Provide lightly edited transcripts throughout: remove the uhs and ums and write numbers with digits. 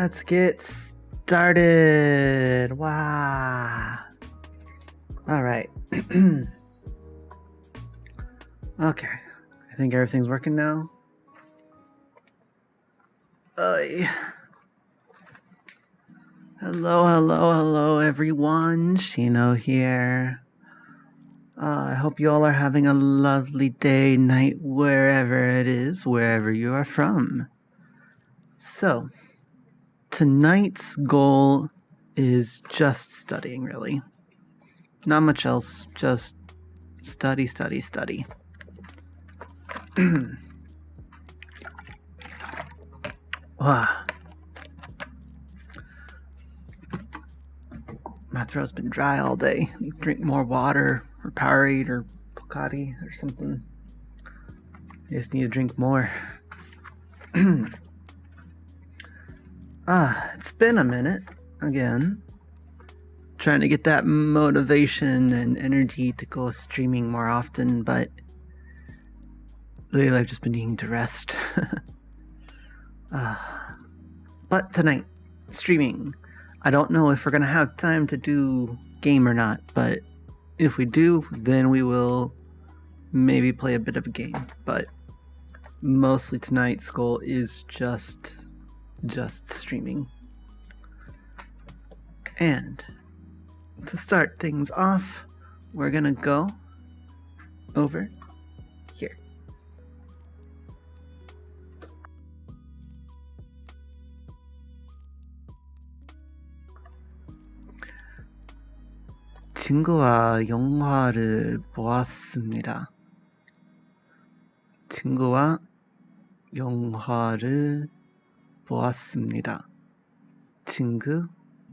Let's get started. Wow. All right. Okay. I think everything's working now. Hello, everyone. Shino here. I hope you all are having a lovely day, night, wherever it is, wherever you are from. So, tonight's goal is just studying, really. Not much else, just study. Wow. My throat's been dry all day. Drink more water, or Powerade, or Pocari, or something. I just need to drink more. It's been a minute, again. Trying to get that motivation and energy to go streaming more often, but lately I've just been needing to rest. But tonight, streaming. I don't know if we're gonna have time to do game or not, but if we do, then we will maybe play a bit of a game. But mostly tonight's goal is just streaming. And to start things off, we're gonna go over here. 친구와 영화를 보았습니다. 친구와 영화를 보았습니다. 친구,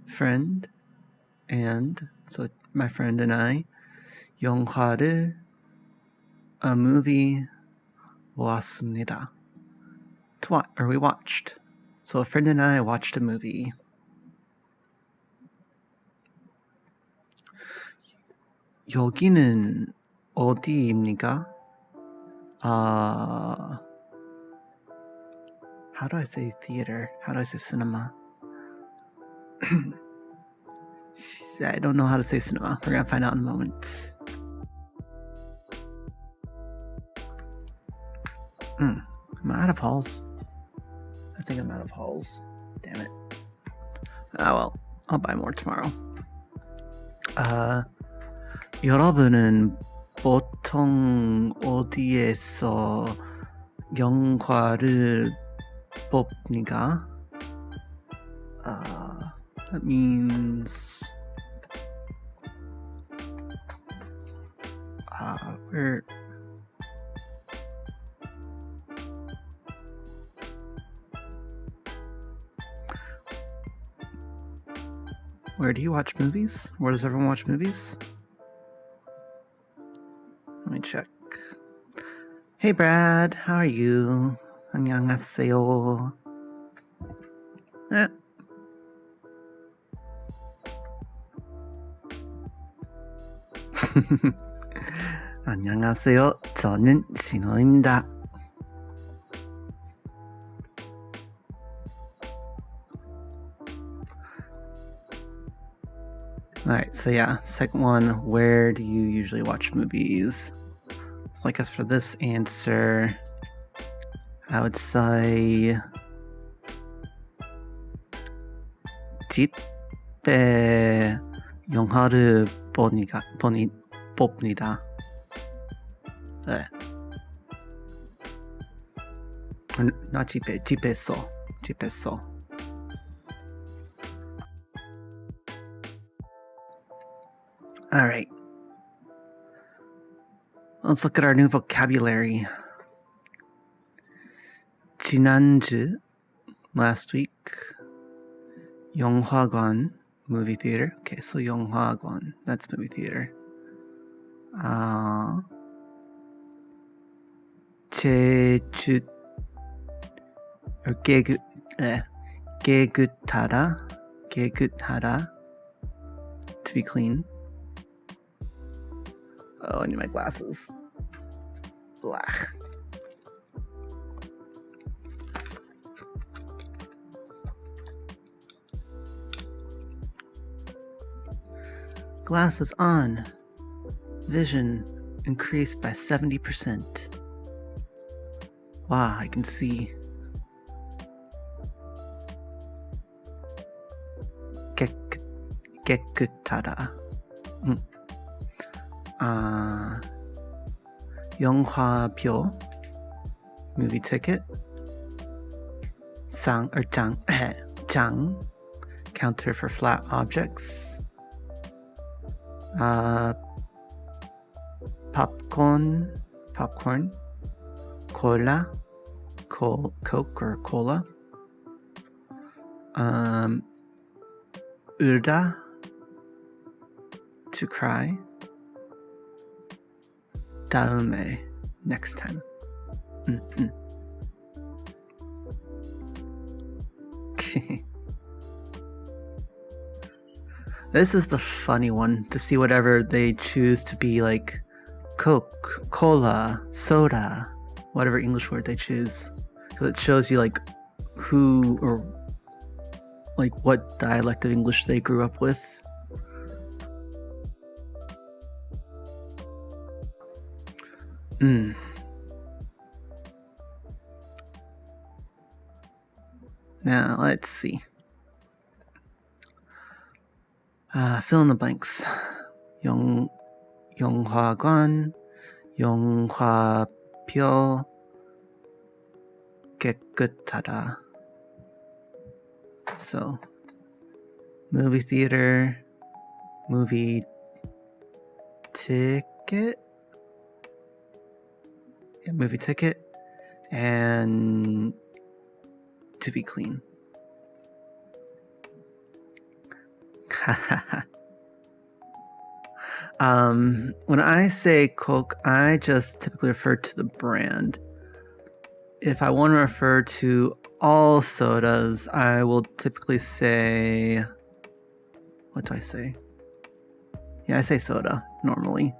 friend, and so my friend and I, 영화를, a movie, 보았습니다. We watched. So a friend and I watched a movie. 여기는 어디입니까? How do I say theater? How do I say cinema? I don't know how to say cinema. We're gonna find out in a moment. Am I out of halls? I think I'm out of halls. Damn it. Ah, well, I'll buy more tomorrow. 여러분은 보통 어디에서 영화를 봅니까? That means where do you watch movies? Where does everyone watch movies? Let me check. Hey Brad, how are you? 안녕하세요. 안녕하세요. 저는 신호입니다. Alright, so yeah, second one, where do you usually watch movies? So I guess for this answer, I would say 집에 영화를 봅니다. 네. Not 집에서. Alright. Let's look at our new vocabulary. 지난주, last week. 영화관, movie theater. Okay, so 영화관, that's movie theater. 제주, or 깨끗하다, to be clean. Oh, I need my glasses. Blah. Glasses on. Vision increased by 70%. Wow, I can see. Gekutara. Yonghwa-pyo, movie ticket. Sang or Jang, counter for flat objects. Popcorn. Cola, Coke or cola. Urda, to cry. Daume, next time. This is the funny one, to see whatever they choose to be like Coke, cola, soda, whatever English word they choose. Because it shows you like who or like what dialect of English they grew up with. Now, let's see. Fill in the blanks. Yonghwa-gwan, Yonghwa-pyo, Gekutara. So, movie theater, movie ticket? Yeah, movie ticket, and to be clean. When I say Coke, I just typically refer to the brand. If I want to refer to all sodas, I will typically say... What do I say? Yeah, I say soda, normally.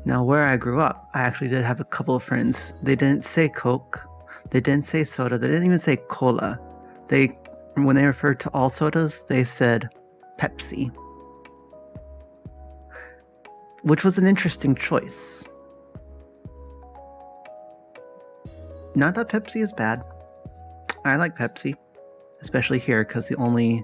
Now, where I grew up, I actually did have a couple of friends. They didn't say Coke. They didn't say soda. They didn't even say cola. When they referred to all sodas, they said Pepsi. Which was an interesting choice. Not that Pepsi is bad. I like Pepsi. Especially here, because the only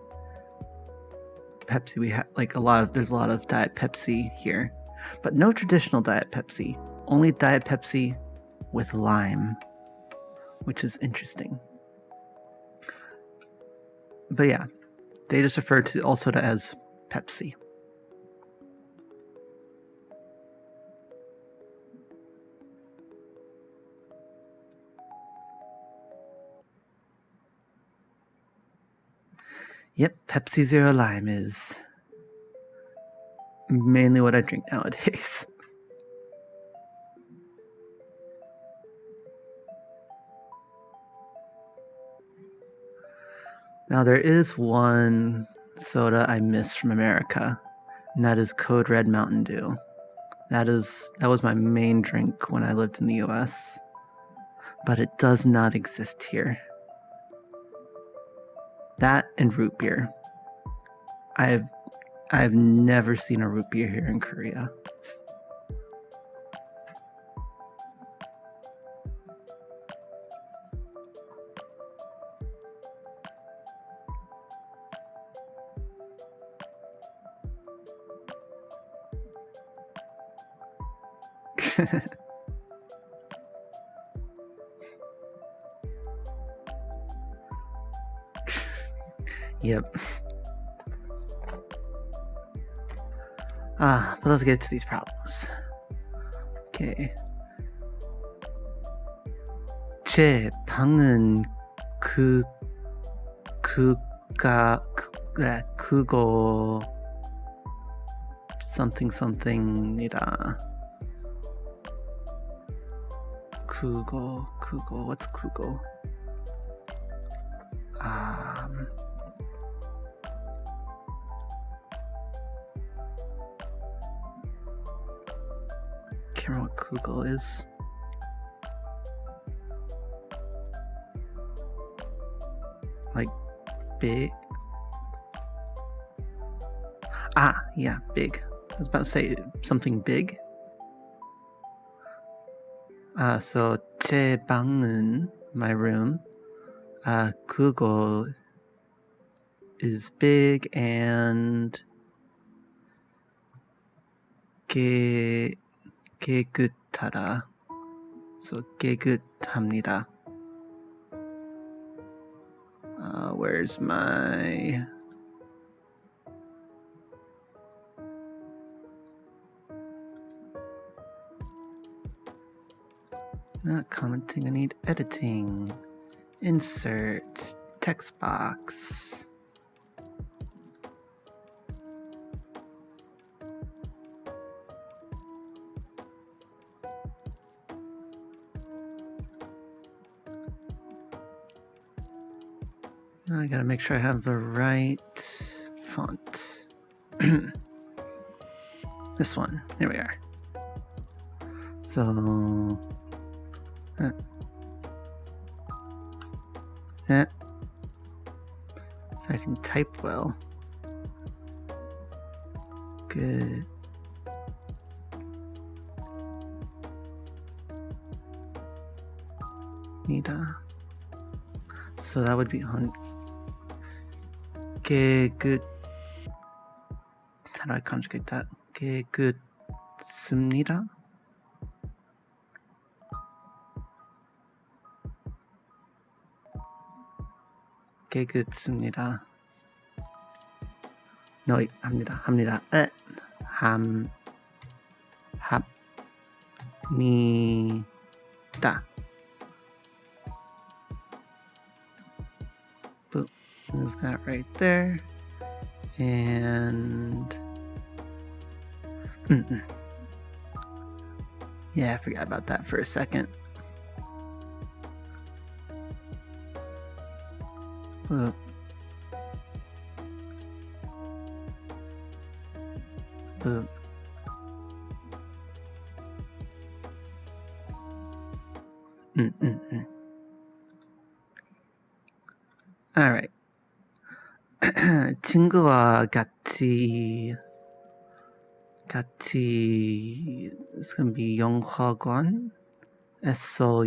Pepsi we have, there's a lot of Diet Pepsi here. But no traditional Diet Pepsi. Only Diet Pepsi with lime. Which is interesting. But yeah, they just refer to all soda as Pepsi. Yep, Pepsi Zero Lime is mainly what I drink nowadays. Now there is one soda I miss from America, and that is Code Red Mountain Dew. That was my main drink when I lived in the US, but it does not exist here. That and root beer. I've never seen a root beer here in Korea. Yep. But let's get to these problems. Okay. 제 방은 그거 something이다. 그거 what's 그거? Can't remember what Google is. big. Ah, yeah, big. I was about to say something big. So 제 방은, my room. 그거 is big and 깨끗하다. So 깨끗합니다. Where's my... Not commenting, I need editing. Insert, text box. Now I gotta make sure I have the right font. This one, there we are. So, if I can type well. Good. Nita. So that would be on good. How do I conjugate that? 깨끗습니다. 깨끗습니다. No, 합니다. 합니다. Boop. Move that right there. And... Yeah, I forgot about that for a second. Boop. Boop. All right. 친구와 같이 it's gonna be 영화관에서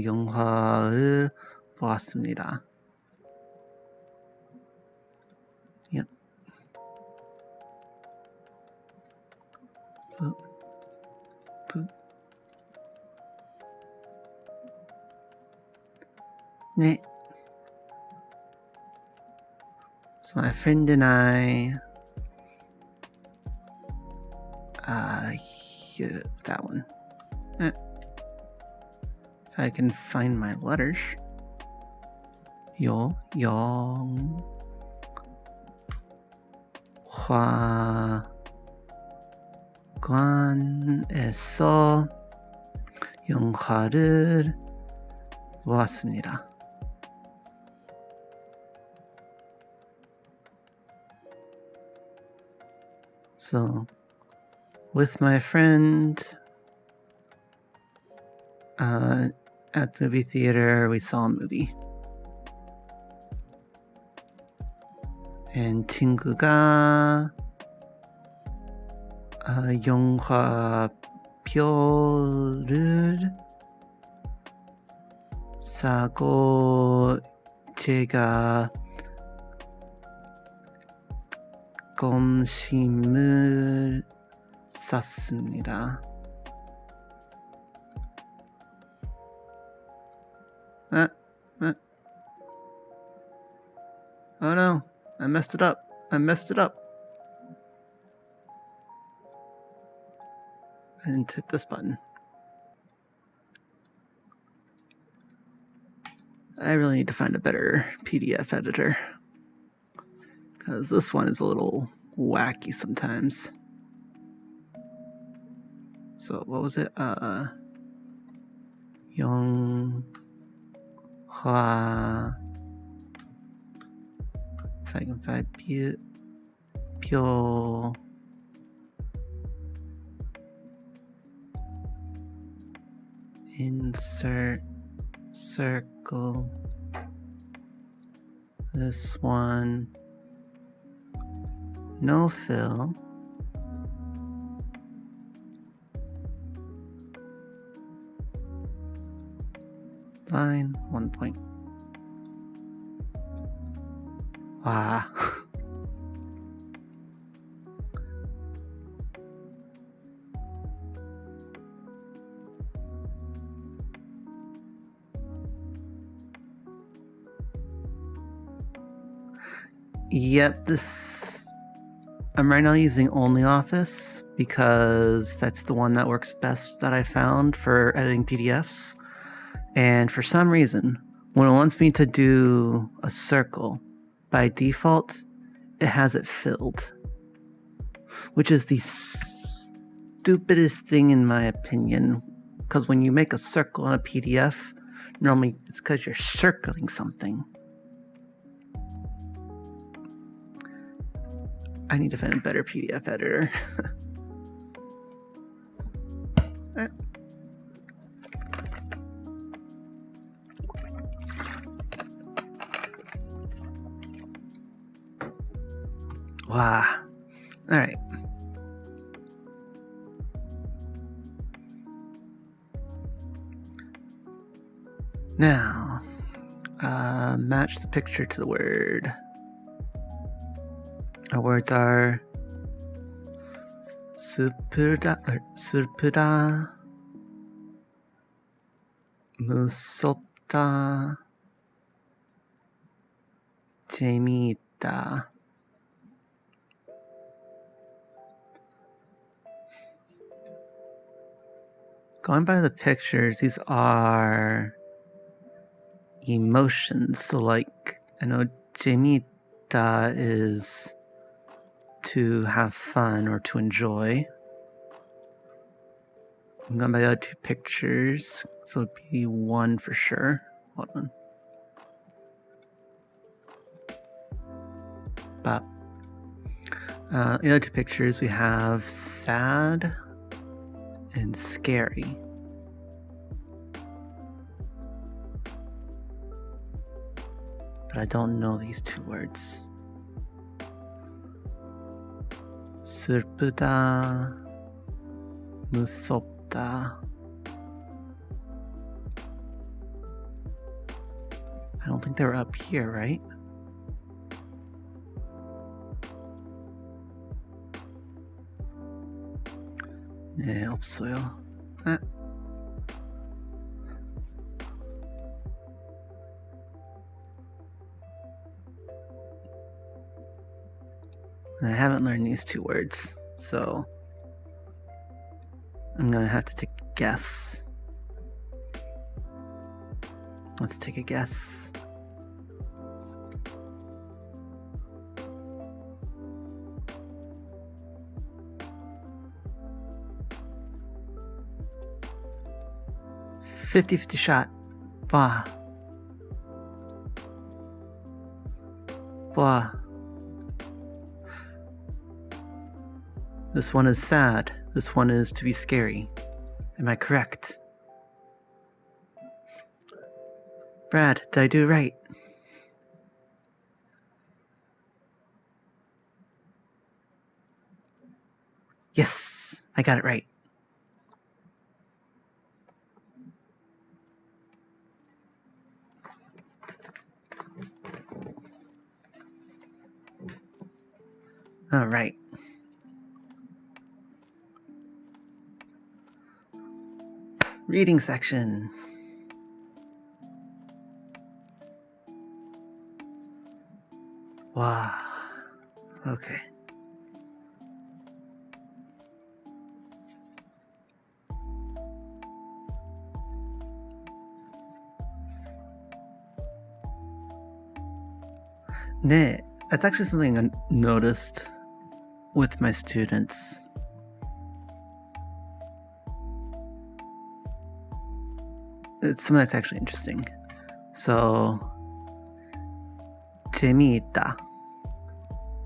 영화를 보았습니다. Yep. Boop. Boop. 네. So my friend and I, here, that one. If I can find my letters. 영화관에서 영화를 보았습니다. So, with my friend at the movie theater, we saw a movie. And 친구가 영화표를 사고 제가 점심을 샀습니다. Oh no, I messed it up. I didn't hit this button. I really need to find a better PDF editor, because this one is a little wacky sometimes. So what was it? 영화. If I can find 표. Insert circle. This one. No fill. Line 1 point. Wow. Yep, I'm right now using OnlyOffice because that's the one that works best that I found for editing PDFs. And for some reason, when it wants me to do a circle, by default, it has it filled. Which is the stupidest thing in my opinion. Because when you make a circle on a PDF, normally it's because you're circling something. I need to find a better PDF editor. Wow. All right. Now, match the picture to the word. Our words are surpuda, musopta, 재미있다. Going by the pictures, these are emotions. So like, I know 재미있다 is to have fun or to enjoy. I'm going by the other two pictures, so it'd be 1 for sure. Hold on. But the other two pictures, we have sad and scary. But I don't know these two words. 슬프다, 무섭다. I don't think they were up here, right? 네, 없어요. 아. I haven't learned these two words, so I'm gonna have to take a guess. Let's take a guess. $50 shot. Blah. Blah. This one is sad. This one is to be scary. Am I correct? Brad, did I do it right? Yes, I got it right. All right. Reading section. Wow. Okay. 네, that's actually something I noticed with my students. It's something that's actually interesting. So, 재미있다.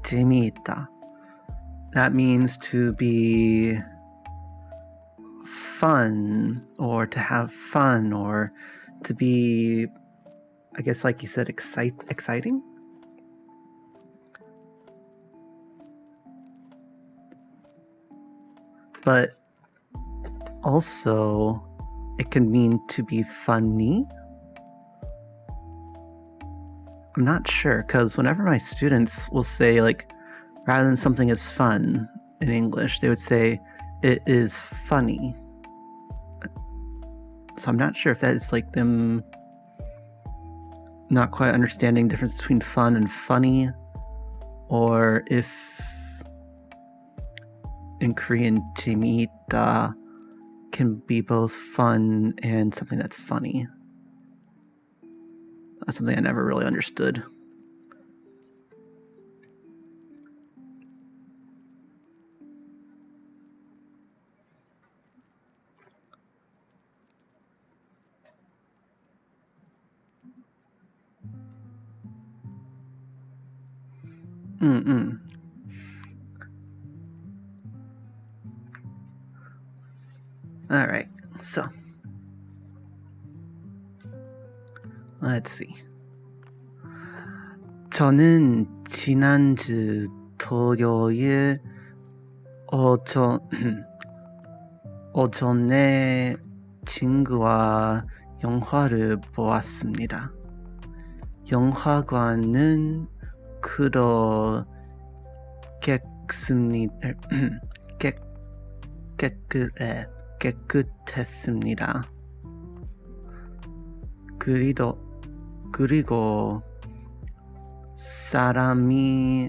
재미있다. That means to be fun, or to have fun, or to be, I guess like you said, exciting? but also it can mean to be funny. I'm not sure, because whenever my students will say, like, rather than something is fun in English, they would say it is funny. So I'm not sure if that is like them not quite understanding the difference between fun and funny, or if in Korean, 재미있다 can be both fun and something that's funny. That's something I never really understood. All right, so let's see. 저는 지난주 토요일 오전에 친구와 영화를 보았습니다. 영화관은 깨끗했습니다. 그리고 사람이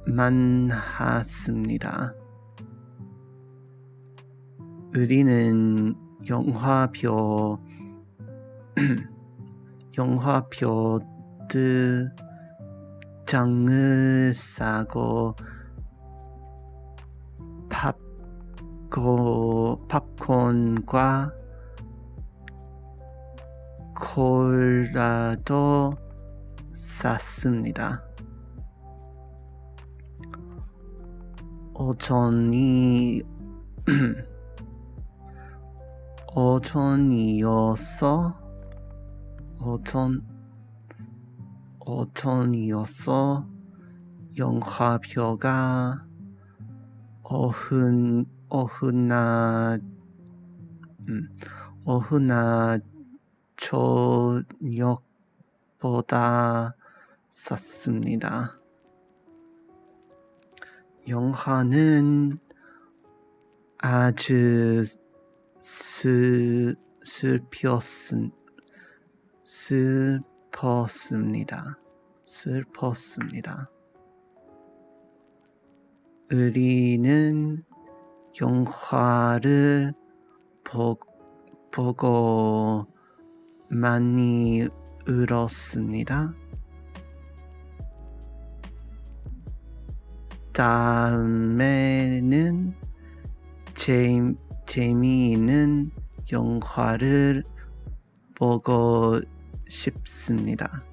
많았습니다. 우리는 영화표 장을 사고 팝콘과 콜라도 샀습니다. 오전이어서 영화표가 오후나 저녁보다 쌌습니다. 영화는 아주 슬펐습니다. 우리는 영화를 보고 많이 울었습니다. 다음에는 재미있는 영화를 보고 싶습니다.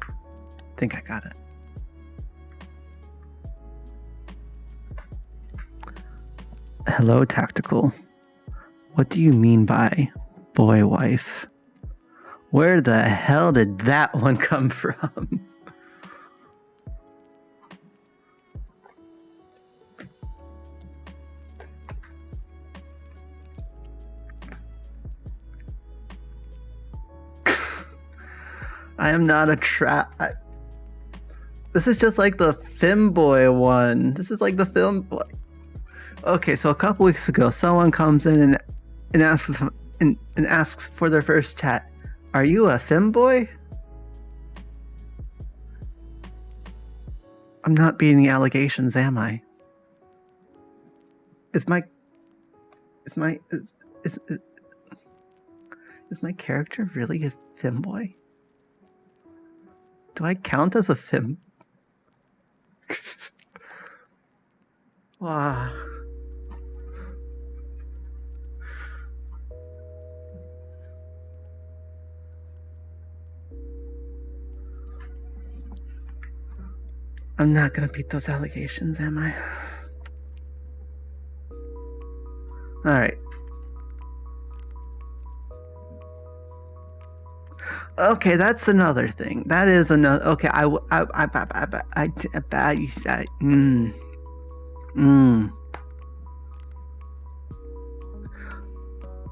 I think I got it. Hello, Tactical. What do you mean by boy wife? Where the hell did that one come from? I am not a This is just like the Femboy one. This is like the Femboy. Okay, so a couple weeks ago, someone comes in and asks for their first chat, "Are you a femboy?" I'm not beating the allegations, am I? Is my character really a femboy? Do I count as a fem? Wow. I'm not gonna beat those allegations, am I? Alright. Okay, that's another thing. That is another. Okay,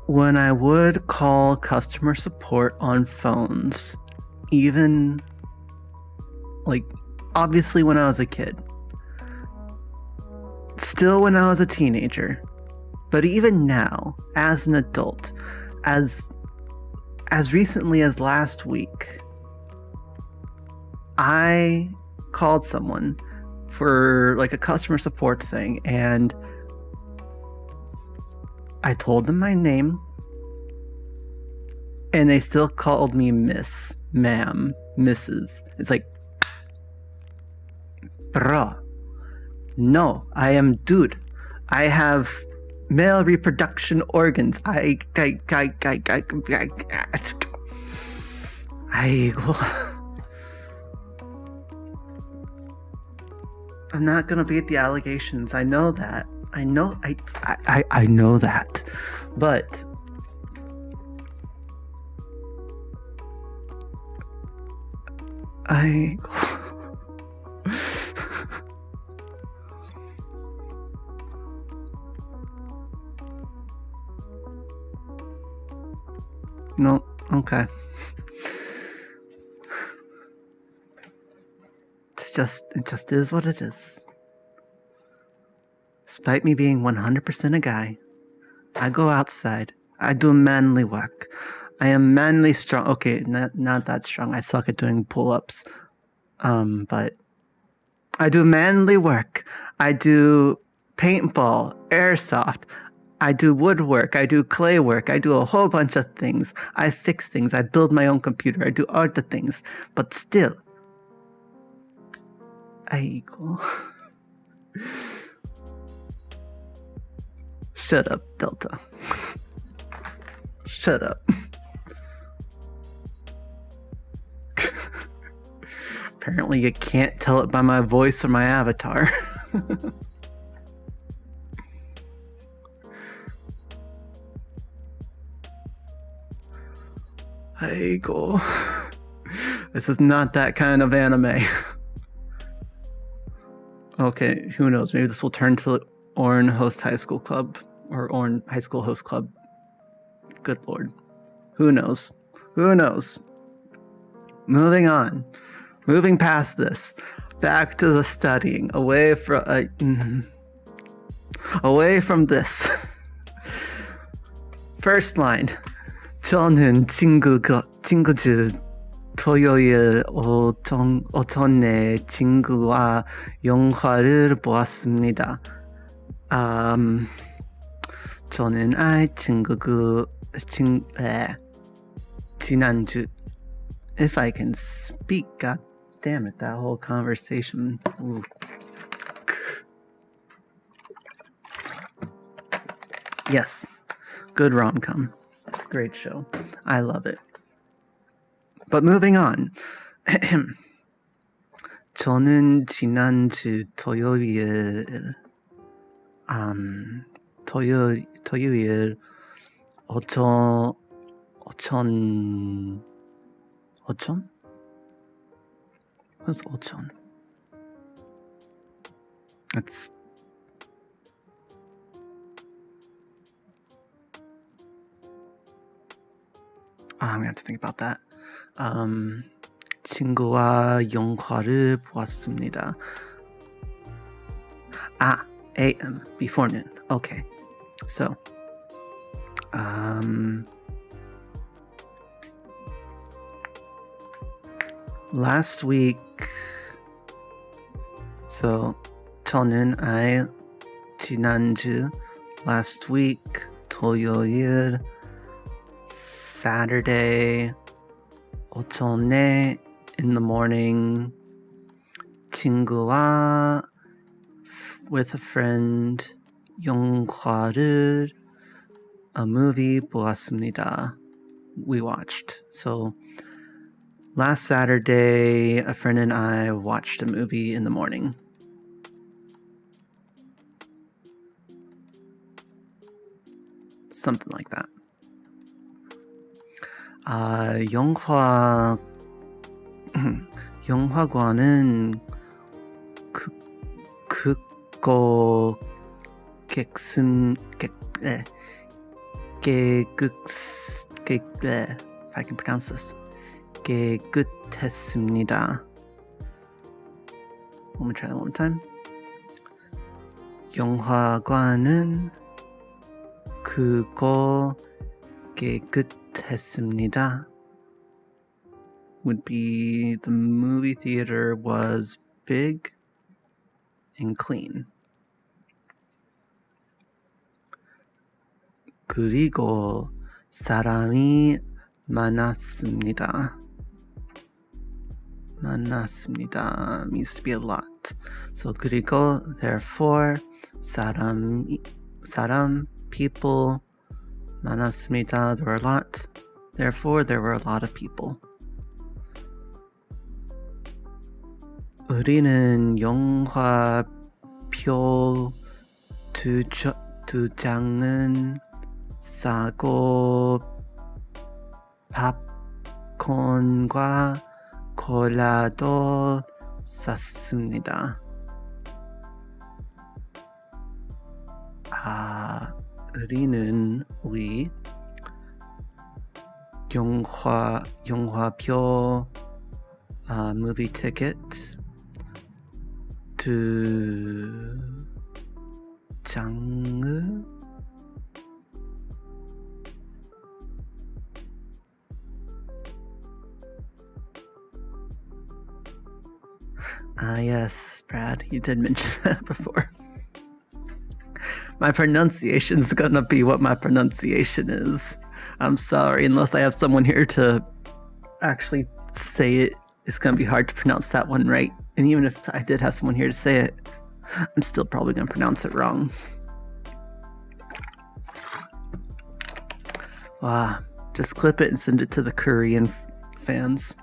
when I would call customer support on phones, even like obviously when I was a kid, still when I was a teenager, but even now as an adult, as recently as last week, I called someone for like a customer support thing, and I told them my name, and they still called me Miss, Ma'am, Mrs. It's like, bruh, no, I am dude. I have male reproduction organs. I'm not gonna beat the allegations. I know that. I know that. But no, okay. It just is what it is. Despite me being 100% a guy, I go outside. I do manly work. I am manly strong. Okay, not that strong. I suck at doing pull-ups. But I do manly work. I do paintball, airsoft. I do woodwork. I do clay work. I do a whole bunch of things. I fix things. I build my own computer. I do art of things. But still, 아이고. Shut up, Delta. Shut up. Apparently you can't tell it by my voice or my avatar. 아이고. This is not that kind of anime. Okay, who knows? Maybe this will turn to Orn Host High School Club or Orn High School Host Club. Good lord. Who knows? Who knows? Moving on. Moving past this. Back to the studying. Away from this. First line. 저는 친구들 토요일 오전에 친구와 영화를 보았습니다. 저는 지난주. If I can speak, god damn it, that whole conversation. Ooh. Yes, good rom-com. Great show. I love it. But moving on. 저는 지난주 토요일 오전? What's 오전? It's I'm gonna have to think about that. 친구와 영화를 보았습니다. AM before noon. Okay, so last week. So 저는 지난주 last week 토요일 Saturday 오전에 in the morning 친구와 with a friend 영화를 a movie 보았습니다. We watched. So last Saturday a friend and I watched a movie in the morning. Something like that. 영화관은 그거 if I can pronounce this. 깨끗했습니다. Let me try that one more time. 영화관은 그거 깨끗했습니다. Would be the movie theater was big and clean. 그리고 사람이 많았습니다. 많았습니다 means to be a lot. So 그리고 therefore 사람 people 많았습니다. There were a lot. Therefore there were a lot of people. 우리는 영화표 두 장은 사고 팝콘과 콜라도 샀습니다. 우리 영화표 movie ticket 두 장을 yes, Brad, you did mention that before. My pronunciation's gonna be what my pronunciation is. I'm sorry, unless I have someone here to actually say it, it's gonna be hard to pronounce that one right. And even if I did have someone here to say it, I'm still probably gonna pronounce it wrong. Wow, just clip it and send it to the Korean fans.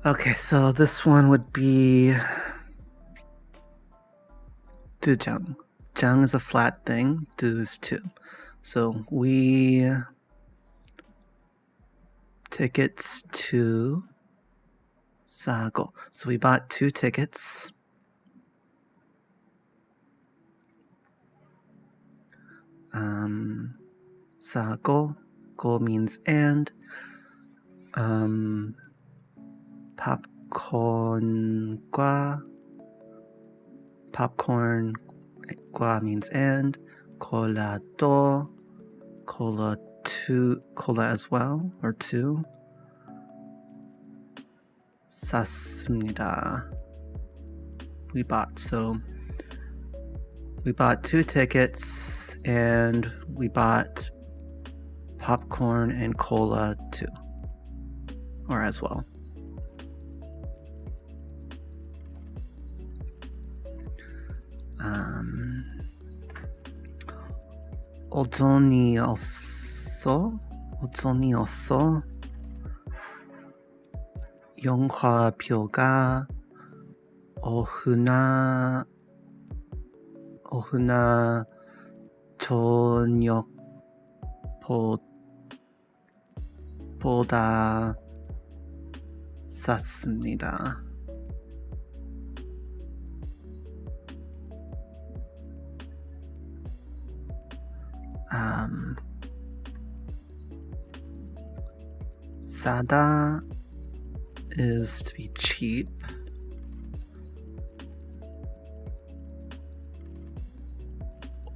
Okay, so this one would be 두장. 장 is a flat thing. Du is two. So we tickets to 사고. So we bought 2 tickets. 사고. Go means and. popcorn과 means and. 콜라도. Cola as well, or 2. 샀습니다. We bought 2 tickets and we bought popcorn and cola too, or as well. 오전이었어. 영화표가 오후나 저녁보다 쌌습니다. 싸다 is to be cheap.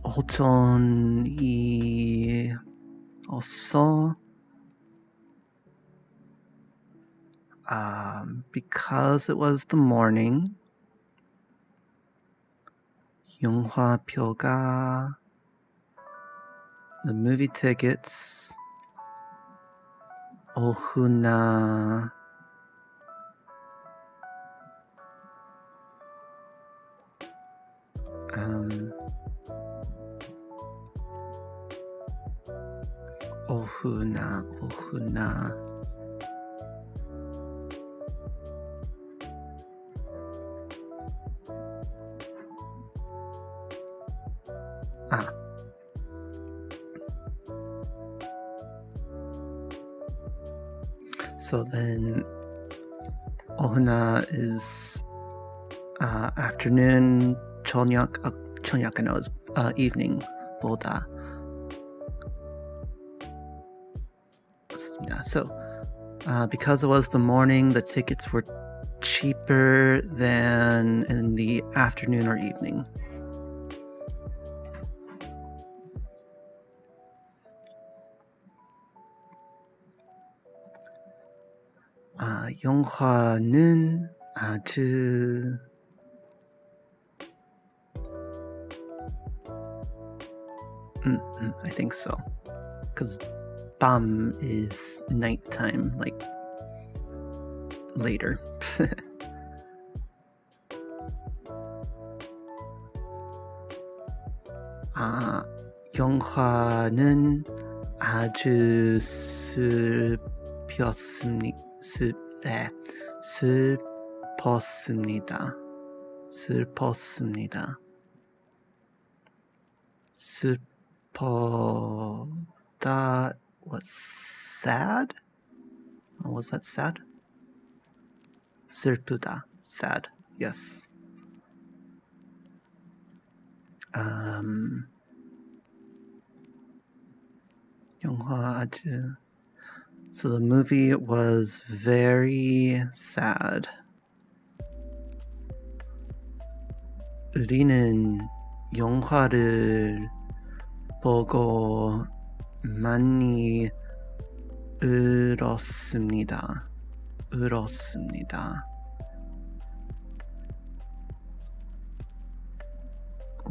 오전이었어. Because it was the morning. 영화표가 the movie tickets 오후나 오후나 Ah. So then Ohana is afternoon, Chonyak I know is evening, Boda. Yeah, so because it was the morning, the tickets were cheaper than in the afternoon or evening. 영화는 아주 I think so. Because 밤 is nighttime, like later. 영화는 아주 슬펐습니다. 슬퍼다 was sad? Oh, was that sad? 슬프다, sad, yes. 영화 아주. So the movie was very sad. 우리는 영화를 보고 많이 울었습니다.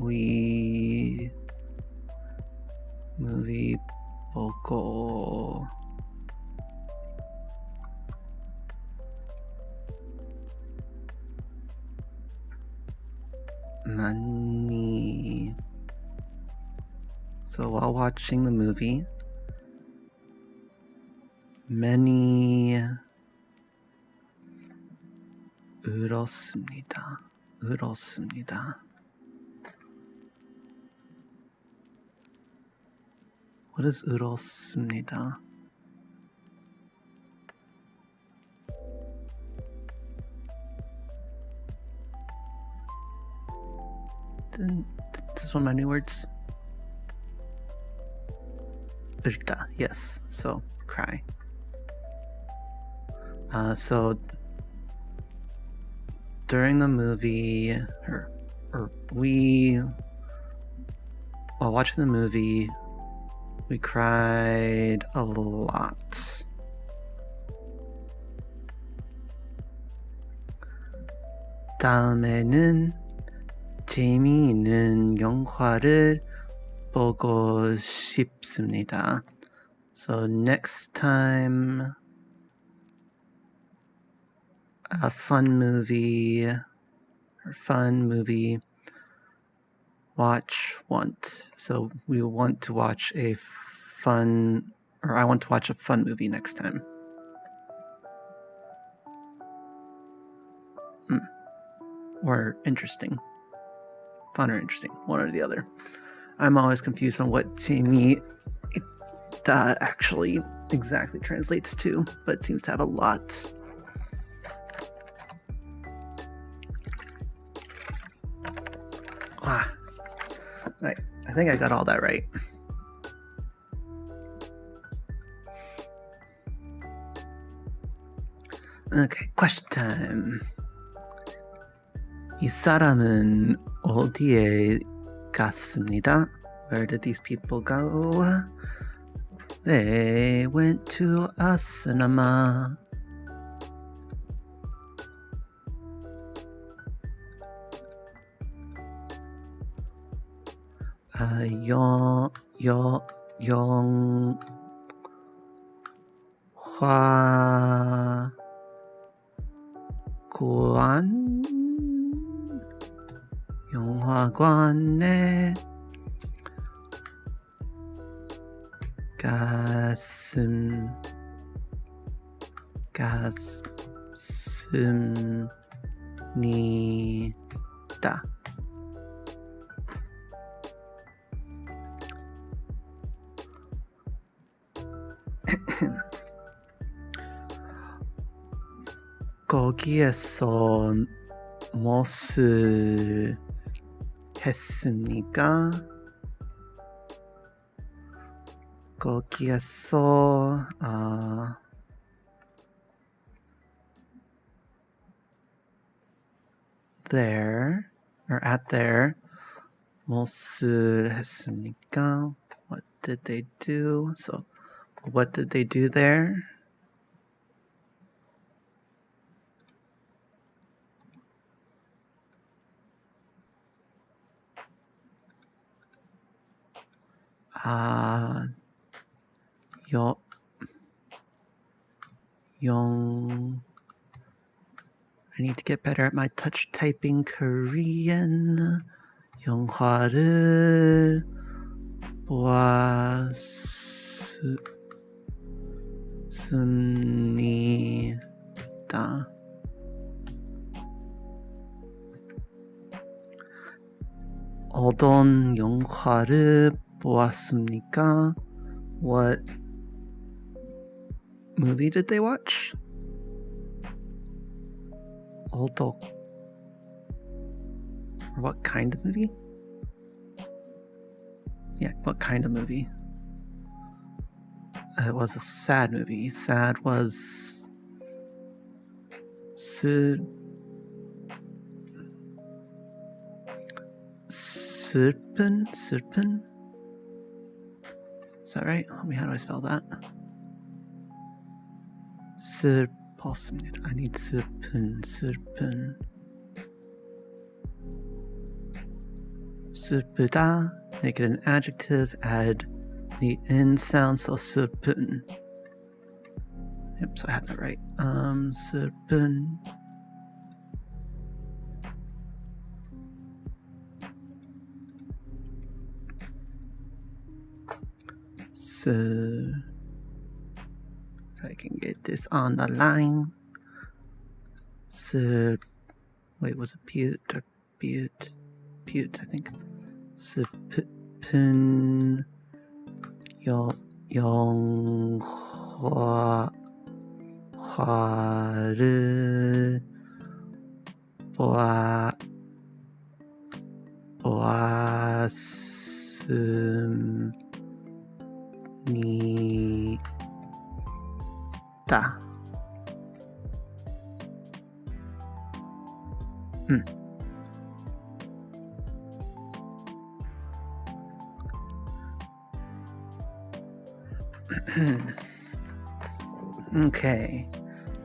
We movie 보고 많이. So while watching the movie, many 울었습니다. What is 울었습니다? This is one of my new words. 울다, yes. So cry. So during the movie, or while watching the movie, we cried a lot. 다음에는 재미있는 영화를 보고 싶습니다. So next time, a fun movie want. So we want to watch I want to watch a fun movie next time. Or interesting. Fun or interesting, one or the other. I'm always confused on what 재미있다 actually exactly translates to, but it seems to have a lot. Right, I think I got all that right. Okay, question time. 이 사람은 어디에 갔습니다? Where did these people go? They went to a cinema. 영화관에 갔습니다. 거기에서 무엇을 했습니까? 거기에서 there or at there 무엇을 했습니까? What did they do? So what did they do there? I need to get better at my touch typing Korean. 영화를 보았습니다. 어떤 영화를 보았습니까? What movie did they watch? 어떤 what kind of movie? Yeah, what kind of movie? It was a sad movie. Sad was 슬픈? Is that right? How do I spell that? 슬펐습니다. I need 슬픈. 슬프다. Make it an adjective. Add the N sound. So 슬픈. Yep, so I had that right. 슬픈. So if I can get this on the line. So wait, was it Pute or Butte? Pute, I think. 슬픈 영화를 보았습니다. Okay.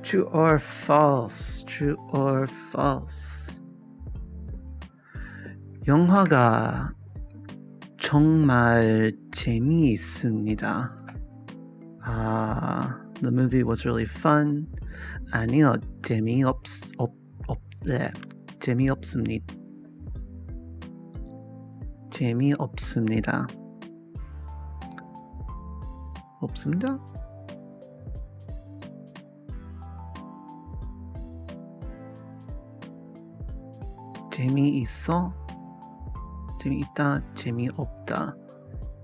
True or false? True or false? 영화가 정말 재미있습니다. The movie was really fun. 아니요, 재미없습니다. 재미없습니다. 없습니다? 재미있어? 재미있다, 재미없다,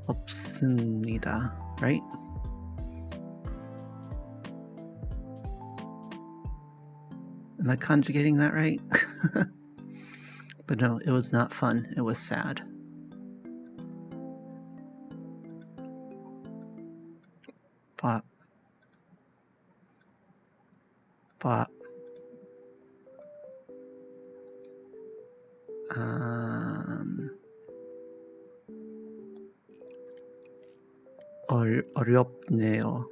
없습니다. Right? Am I conjugating that right? But no, it was not fun. It was sad. But 어렵네요.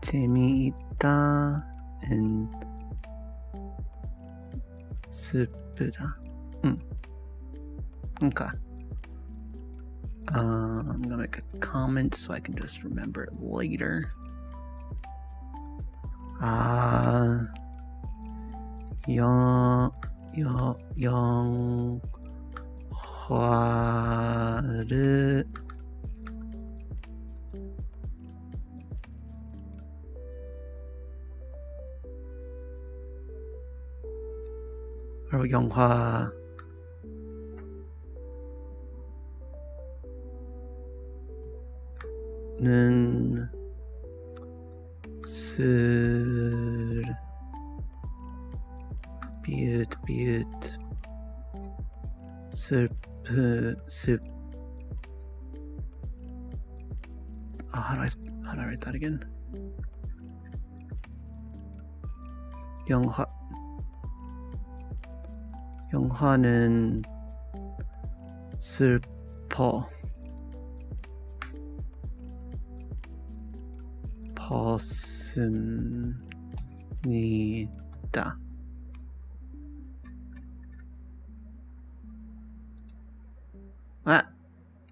재미있다 and 슬프다. Okay. I'm gonna make a comment so I can just remember it later. 영화를 영화 how do I write that again? 영화는 슬퍼 벗습니다.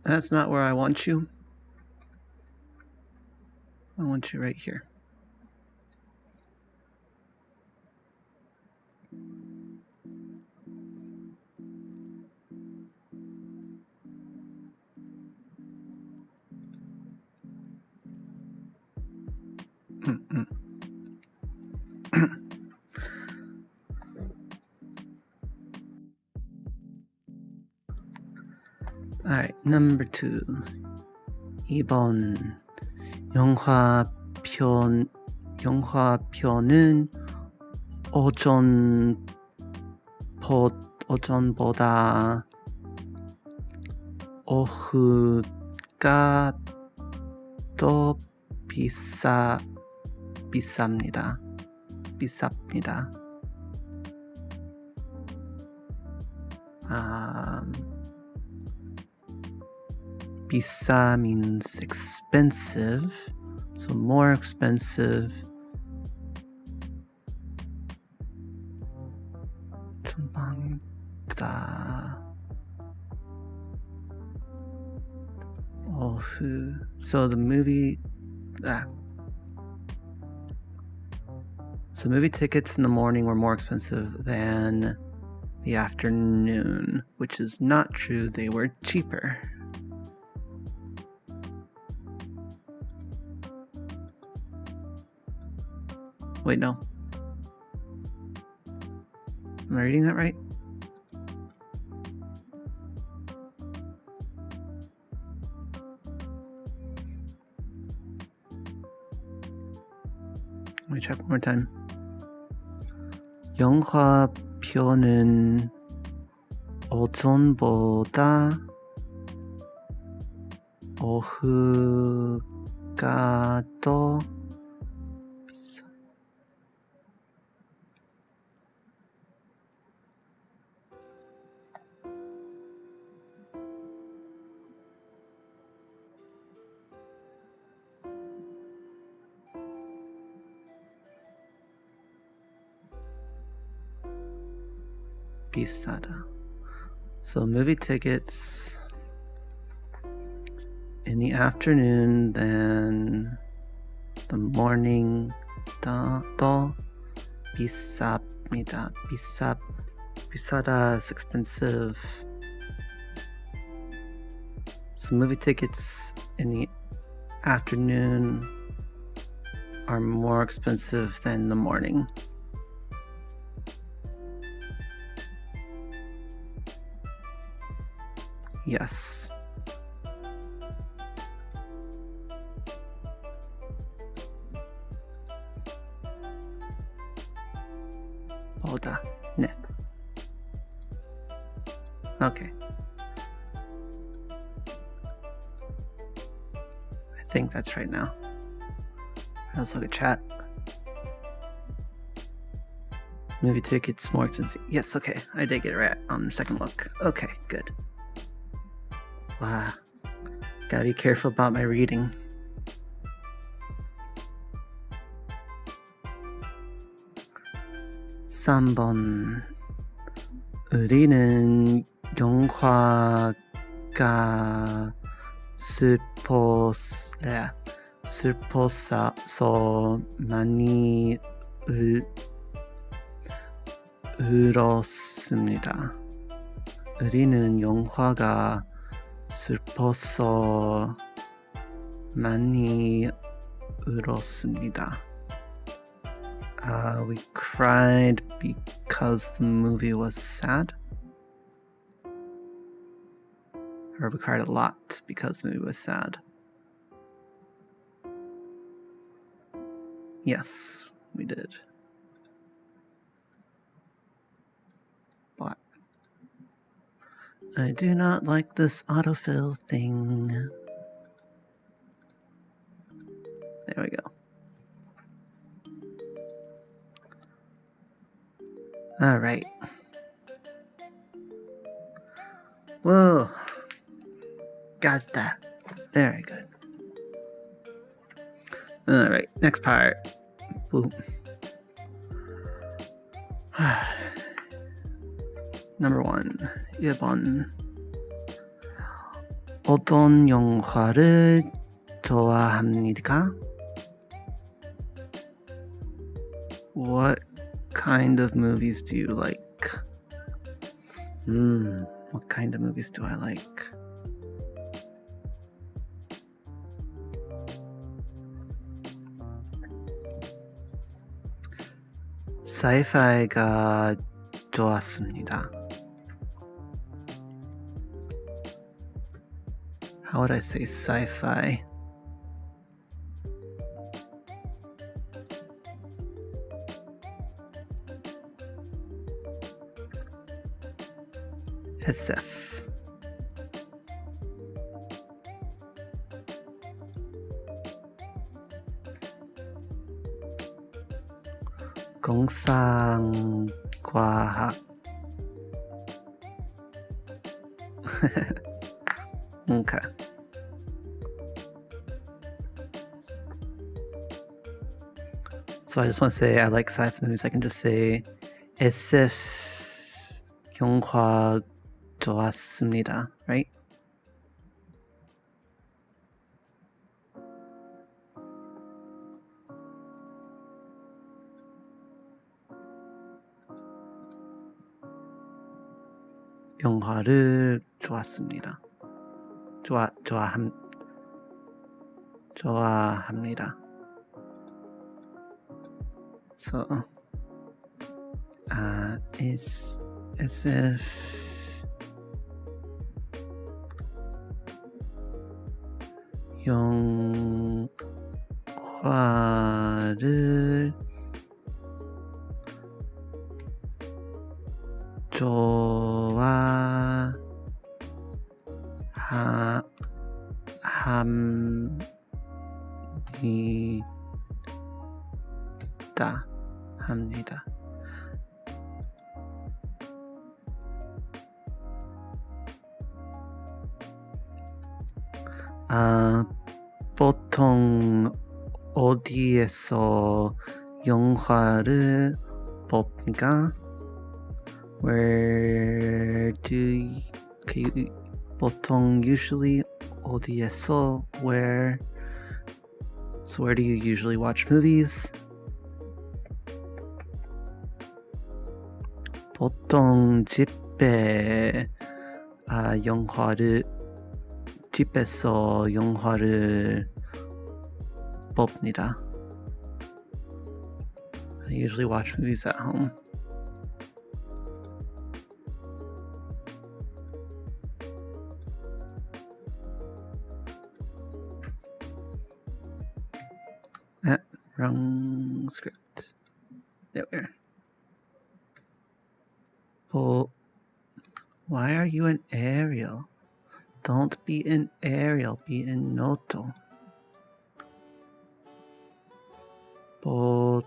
That's not where I want you. I want you right here. Alright, number 2. 2번 영화표는 오전보다 오후가 더 비쌉니다. 비싸 means expensive, so more expensive. So the movie So movie tickets in the morning were more expensive than the afternoon, which is not true. They were cheaper. Wait, no. Am I reading that right? Let me check one more time. 영화표는 오전보다 오후가 더 비싸. 비싸다. So movie tickets in the afternoon than the morning 더 비쌉니다. 비싸다 is expensive. So movie tickets in the afternoon are more expensive than the morning. Yes. 보다. 네. Okay. I think that's right now. Let's look at chat. Movie tickets more expensive. Yes, okay. I did get it right on the second look. Okay, good. Wow. Gotta be careful about my reading. (3번) 우리는 영화가 슬퍼서 많이 울었습니다. 우리는 영화가 슬퍼서 많이 울었습니다. We cried because the movie was sad. Or we cried a lot because the movie was sad. Yes, we did. But I do not like this autofill thing. There we go. All right. Whoa. Got that. Very good. All right, next part. Boom. Number 1. 1번. 어떤 영화를 좋아합니까? What kind of movies do you like? What kind of movies do I like? 사이파이가 좋았습니다. How would I say sci-fi? SF. 공상과학. Okay. So I just want to say I like sci-fi movies. I can just say SF 영화 좋았습니다, right? 영화를 좋았습니다. 좋아합니다. So, is SF 영화를 합니다. 보통 어디에서 영화를 봅니까? Where do you, 보통 usually 어디에서 where? So where do you usually watch movies? 보통 집에서 영화를 봅니다. I usually watch movies at home. Wrong script. There we are. Oh, why are you an Arial? Don't be an Arial, be an Noto. 보통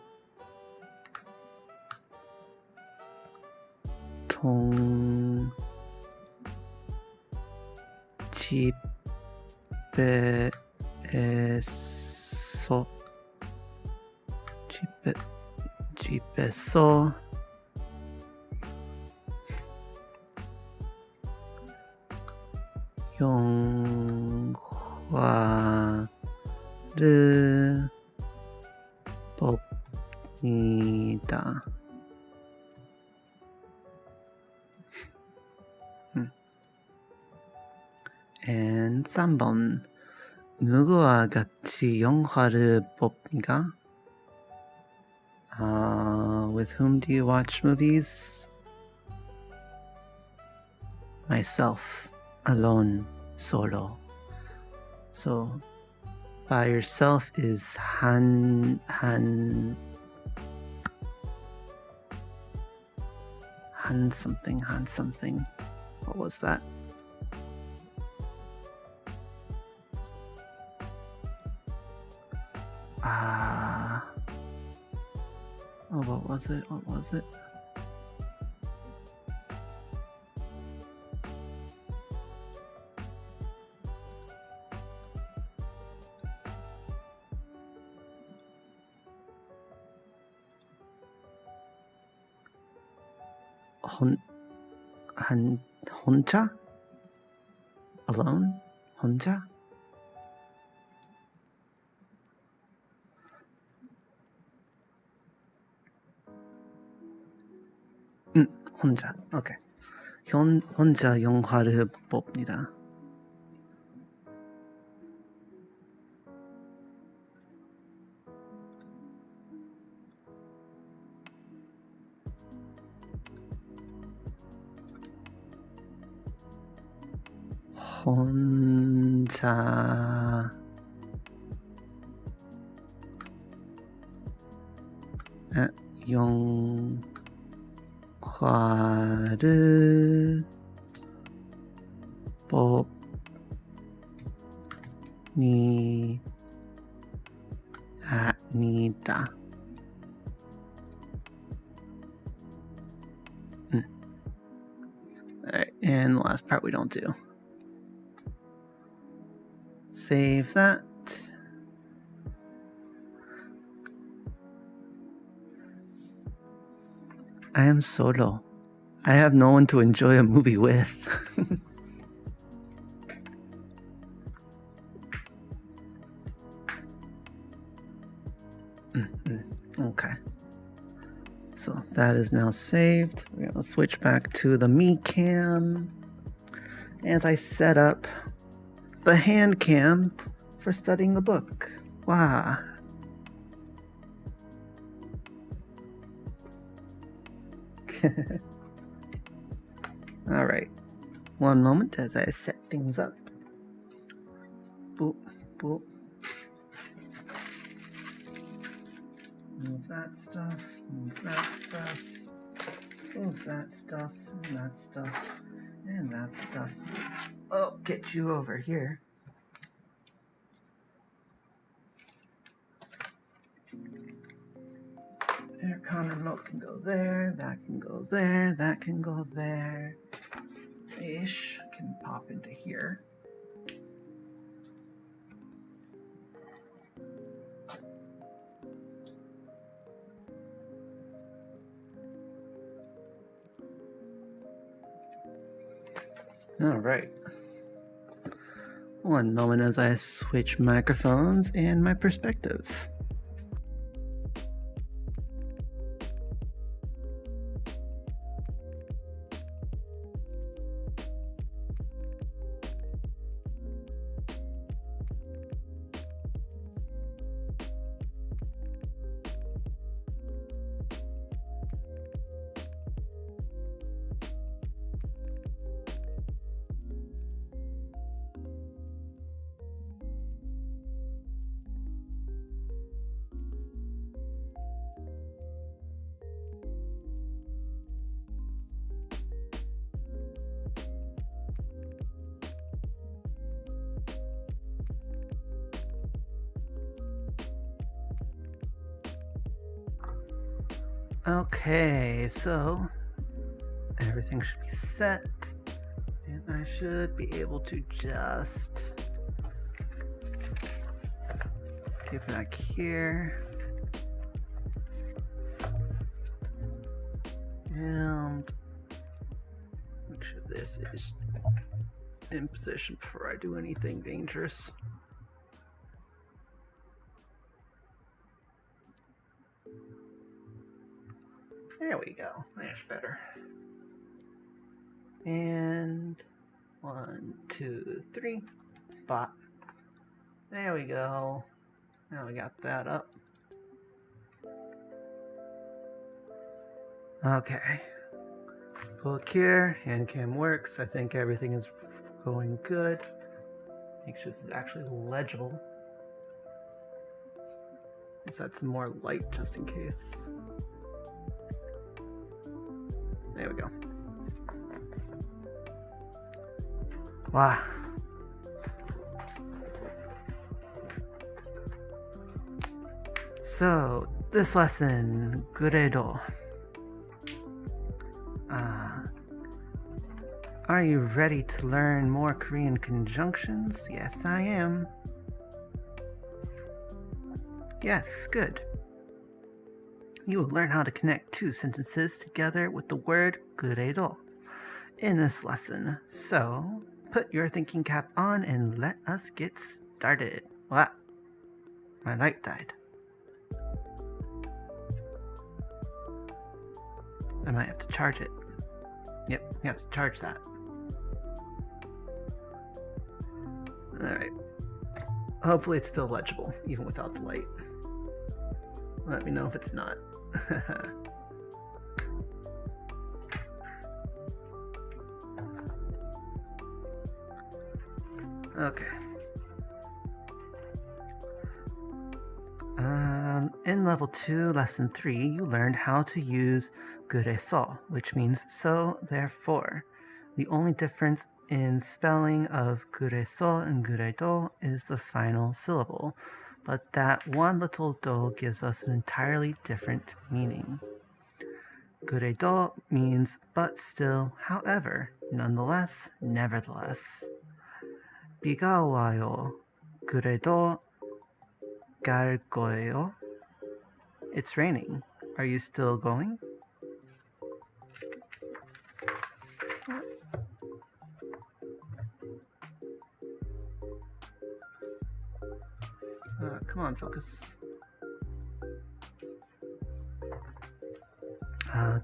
집에서 영화를 봅니다. And 3번 누구와 같이 영화를 봅니까? With whom do you watch movies? Myself, alone, solo. So by yourself is han something. What was that? Oh, what was it? 혼자? Alone? 혼자? 혼자. 오케이. 혼자 영화를 봅니다. 혼자 영화를 봅니다. Alright, and the last part we don't do. Save that. I am solo. I have no one to enjoy a movie with. Okay. So that is now saved. We're going to switch back to the me cam as I set up the hand cam for studying the book. Wow. All right. One moment as I set things up. Boop, boop. Move that stuff, move that stuff, move that stuff, and that stuff, and that stuff. Oh, get you over here. Air con remote can go there, that can go there, that can go there. Ish can pop into here. All right. One moment as I switch microphones and my perspective. Okay, so everything should be set, and I should be able to just get back here and make sure this is in position before I do anything dangerous. There we go. That's better. And 1, 2, 3. Bot. There we go. Now we got that up. Okay. Book here. Hand cam works. I think everything is going good. Make sure this is actually legible. Let's add some more light just in case. There we go. Wow. So, this lesson, Guredo. Are you ready to learn more Korean conjunctions? Yes, I am. Yes, good. You will learn how to connect two sentences together with the word Guredo in this lesson. So, put your thinking cap on and let us get started. Wow, my light died. I might have to charge it. Yep, you have to charge that. Alright. Hopefully it's still legible, even without the light. Let me know if it's not. Okay. In level 2, lesson 3, you learned how to use 그래서, which means so, therefore. The only difference in spelling of 그래서 and 그래도 is the final syllable, but that one little do gives us an entirely different meaning. 그래도 means but still, however, nonetheless, nevertheless. 비가 와요. 그래도 갈 거예요. It's raining. Are you still going? Come on, focus.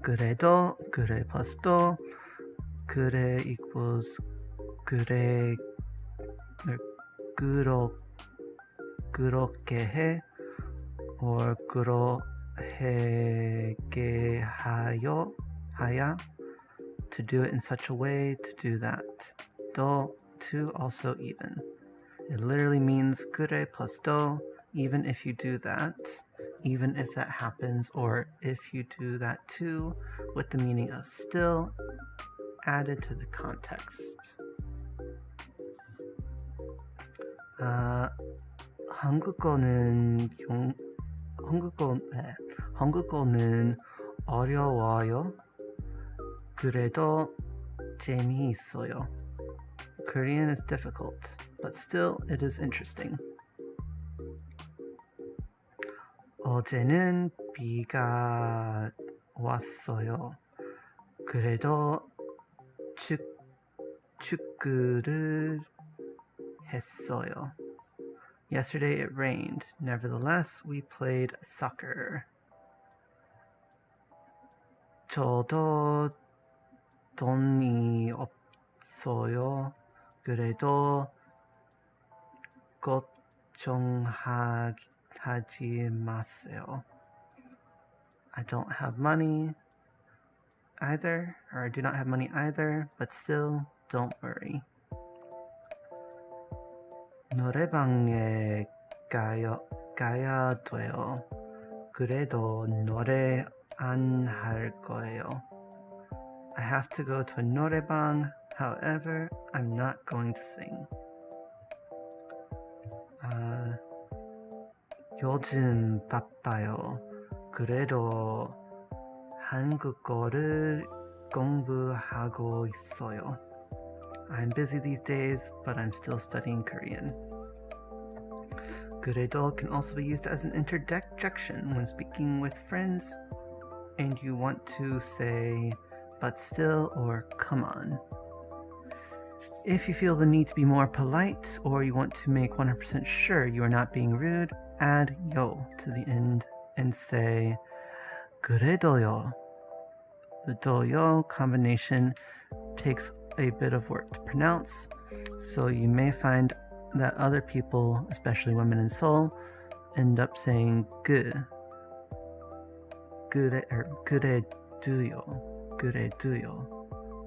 그래도, 그래 plus 도, 그래 equals 그래, 그렇게 해, or 그러하게 하야, to do it in such a way, to do that. 도, to, also even. It literally means 그래 plus 도, even if you do that, even if that happens, or if you do that too, with the meaning of still added to the context. 한국어는 어려워요. 그래도 재미있어요. Korean is difficult, but still it is interesting. 어제는 비가 왔어요. 그래도 축구를 했어요. Yesterday it rained. Nevertheless, we played soccer. 저도 돈이 없어요. 그래도 걱정하지 마세요. I don't have money either, or I do not have money either, but still, don't worry. 노래방에 가야 돼요. 그래도 노래 안 할 거예요. I have to go to a 노래방, however, I'm not going to sing. 요즘 바빠요. 그래도 한국어를 공부하고 있어요. I'm busy these days, but I'm still studying Korean. 그래도 can also be used as an interjection when speaking with friends and you want to say but still or come on. If you feel the need to be more polite or you want to make 100% sure you are not being rude, add yo to the end and say 그래도요. The do-yo combination takes a bit of work to pronounce, so you may find that other people, especially women in Seoul, end up saying 그래도요,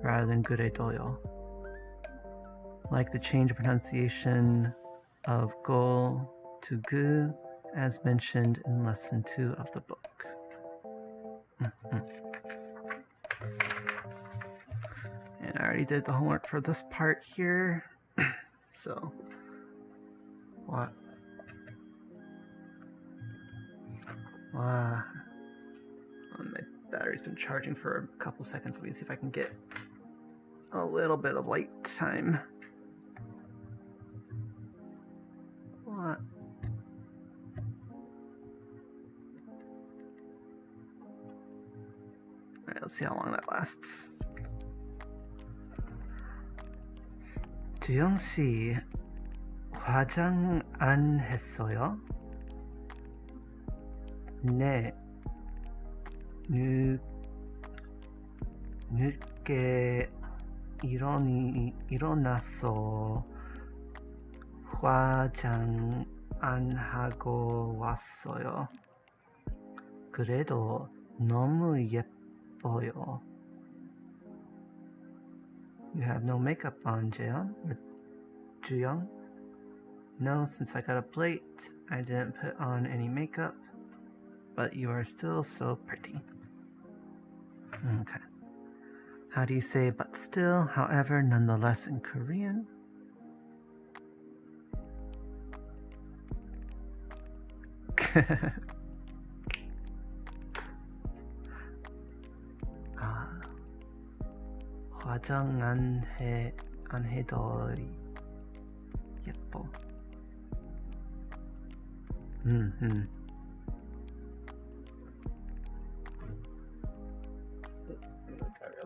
rather than 그래도요. Like the change of pronunciation of go to gu as mentioned in lesson 2 of the book. And I already did the homework for this part here. So, what? My battery's been charging for a couple seconds. Let me see if I can get a little bit of light time. What? Alright, let's see how long that lasts. 주영 씨, 화장 안 했어요? 네. 늦게 일어나서 화장 안 하고 왔어요. 그래도 너무 예뻐요. You have no makeup on, Jaeyeon? Or Juyoung? No, since I got up late, I didn't put on any makeup. But you are still so pretty. Okay. How do you say but still, however, nonetheless in Korean? 화장 안 해도 예뻐. Real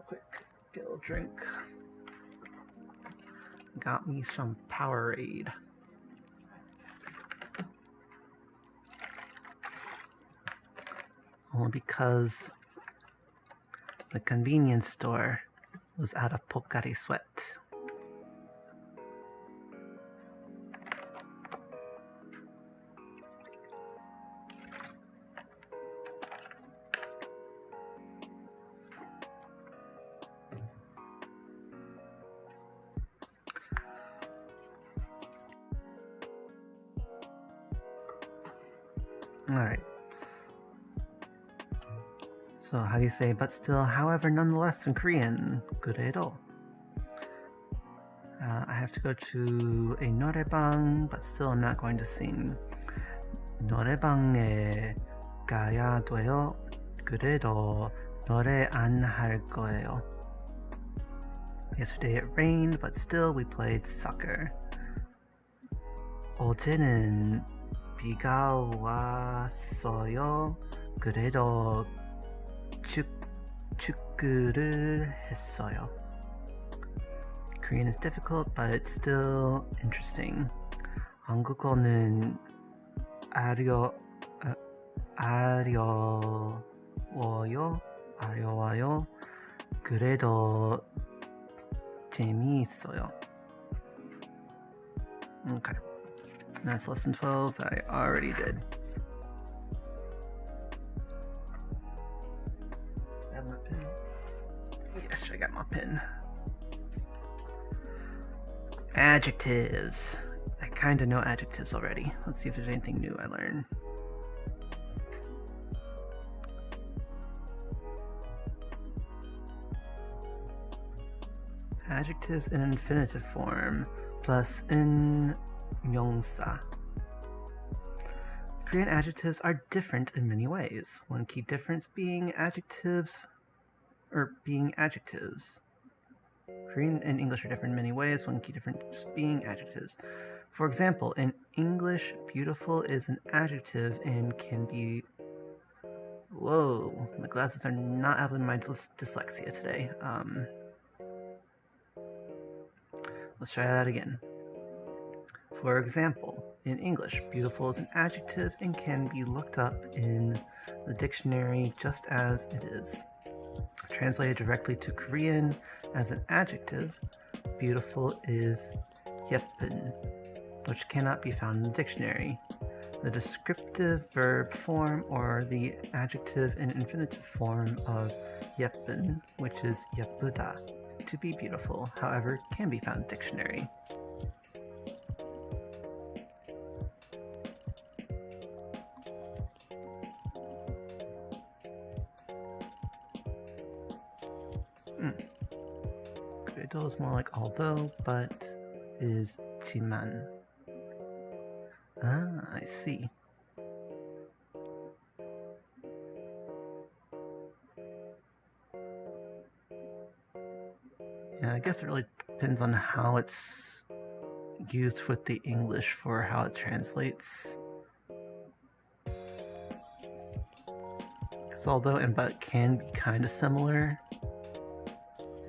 quick, get a little drink. Got me some Powerade. Only because the convenience store was out of Pocari Sweat. Alright. So how do you say but still, however, nonetheless in Korean? 그래도. I have to go to a 노래방, but still I'm not going to sing. 노래방에 가야 돼요. 그래도 노래 안 할 거예요. Yesterday it rained, but still we played soccer. 어제는 비가 왔어요. 그래도 축구를 했어요. Korean is difficult, but it's still interesting. 한국어는 어려워요. 그래도 재미있어요. Okay. That's lesson 12 that I already did. I have my pen. Yes, I got my pen. Adjectives. I kind of know adjectives already. Let's see if there's anything new I learned. Adjectives in infinitive form plus in 명사. Korean adjectives are different in many ways. One key difference being adjectives. Korean and English are different in many ways. One key difference being adjectives. For example, in English, beautiful is an adjective and can be... Whoa, my glasses are not helping my dyslexia today. Let's try that again. For example, in English, beautiful is an adjective and can be looked up in the dictionary just as it is. Translated directly to Korean as an adjective, beautiful is 예쁜, which cannot be found in the dictionary. The descriptive verb form or the adjective and infinitive form of 예쁜, which is 예쁘다, to be beautiful, however, can be found in the dictionary. 그래도 is more like although, but is 지만. Ah, I see. Yeah, I guess it really depends on how it's used with the English for how it translates. Because although and but can be kind of similar,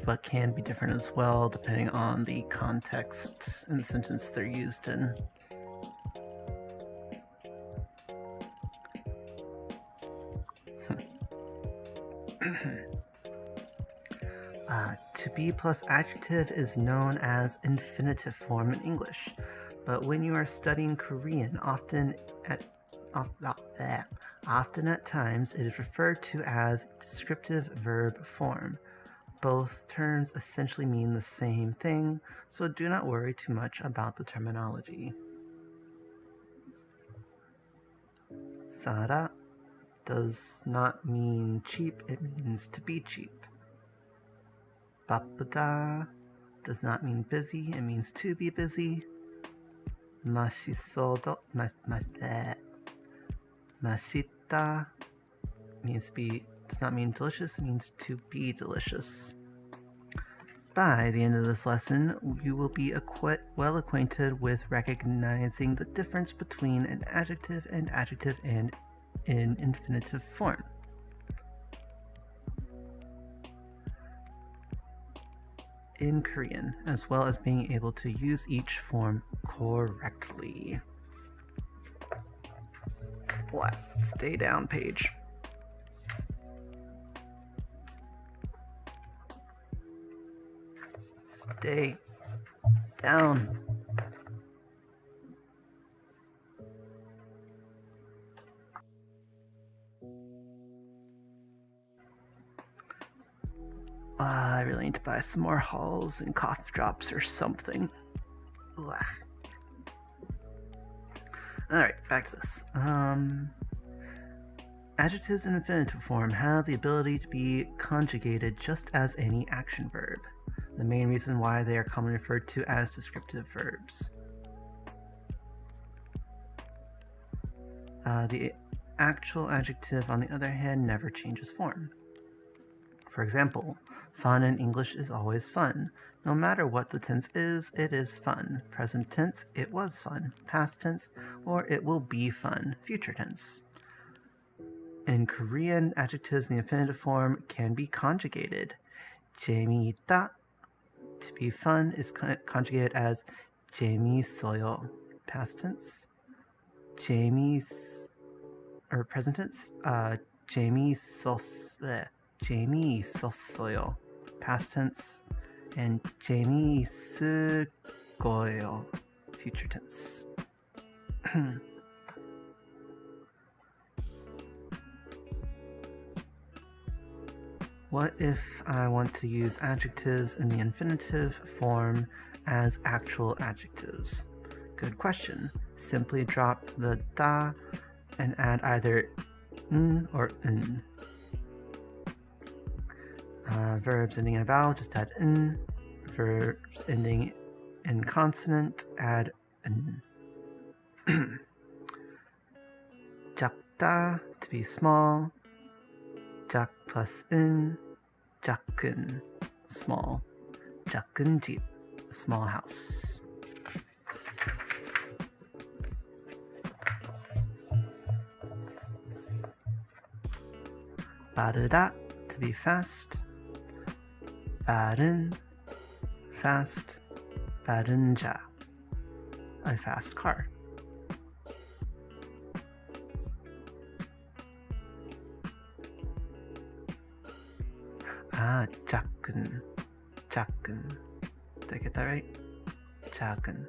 but can be different as well depending on the context and the sentence they're used in. To be plus adjective is known as infinitive form in English, but when you are studying Korean, often at times it is referred to as descriptive verb form. Both terms essentially mean the same thing, so do not worry too much about the terminology. Sara does not mean cheap, it means to be cheap. 바쁘다 does not mean busy, it means to be busy. 맛있다 does not mean delicious, it means to be delicious. By the end of this lesson, you will be well acquainted with recognizing the difference between an adjective and in infinitive form. In Korean, as well as being able to use each form correctly. Stay down page. Stay down. I really need to buy some more Halls and cough drops or something. Alright, back to this. Adjectives in infinitive form have the ability to be conjugated just as any action verb. The main reason why they are commonly referred to as descriptive verbs. The actual adjective, on the other hand, never changes form. For example, fun in English is always fun. No matter what the tense is, it is fun. Present tense, it was fun. Past tense, or it will be fun. Future tense. In Korean, adjectives in the infinitive form can be conjugated. 재미있다, to be fun, is conjugated as 재미있어요. Past tense. Present tense, 재미있었어요. Past tense. And 재미있을 거예요. Future tense. What if I want to use adjectives in the infinitive form as actual adjectives? Good question. Simply drop the da and add either n or n. Verbs ending in a vowel, just add n. Verbs ending in consonant, add n. 작다, to be small. 작 plus n, 작은, small. 작은 집, a small house. 빠르다, to be fast. 빠른, fast. 빠른 자, a fast car. 작은. Did I get that right? 작은.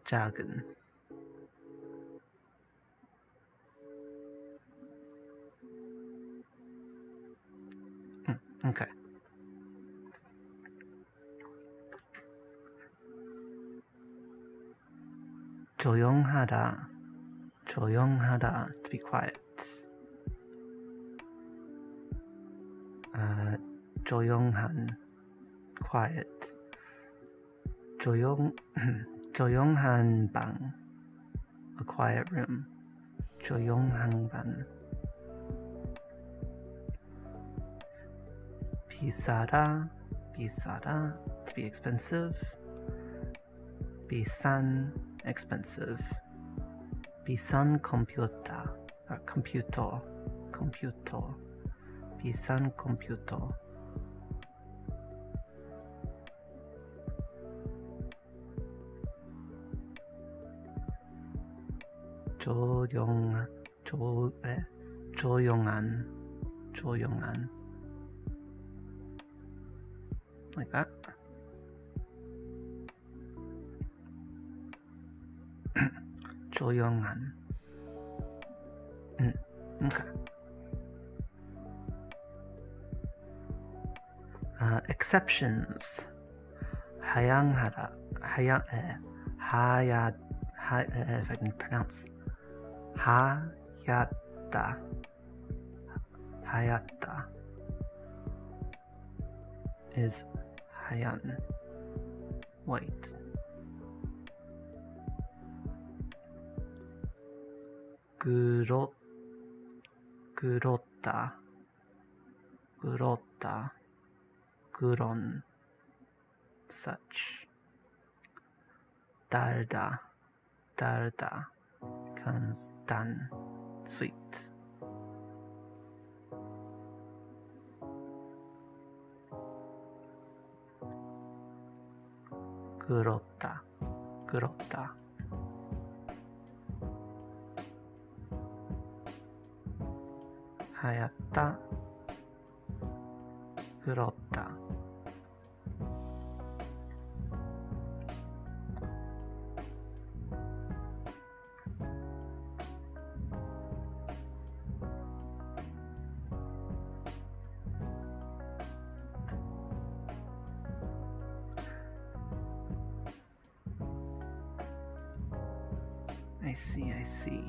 작은. Okay. 조용하다, 조용하다, to be quiet. 조용한, quiet. 조용한 방, a quiet room. 조용한 방. 비싸다, to be expensive. 비싼, expensive. 비싼 컴퓨터, computer. 비싼 컴퓨터. 조용한. Like that. 조용한. Okay. Exceptions. 하양하다. if I can pronounce. 하얗다. is 하얀, white. 그렇다. 그런, such. 달다 becomes 단, sweet. 그렇다. 하얗다. 그렇다. I see.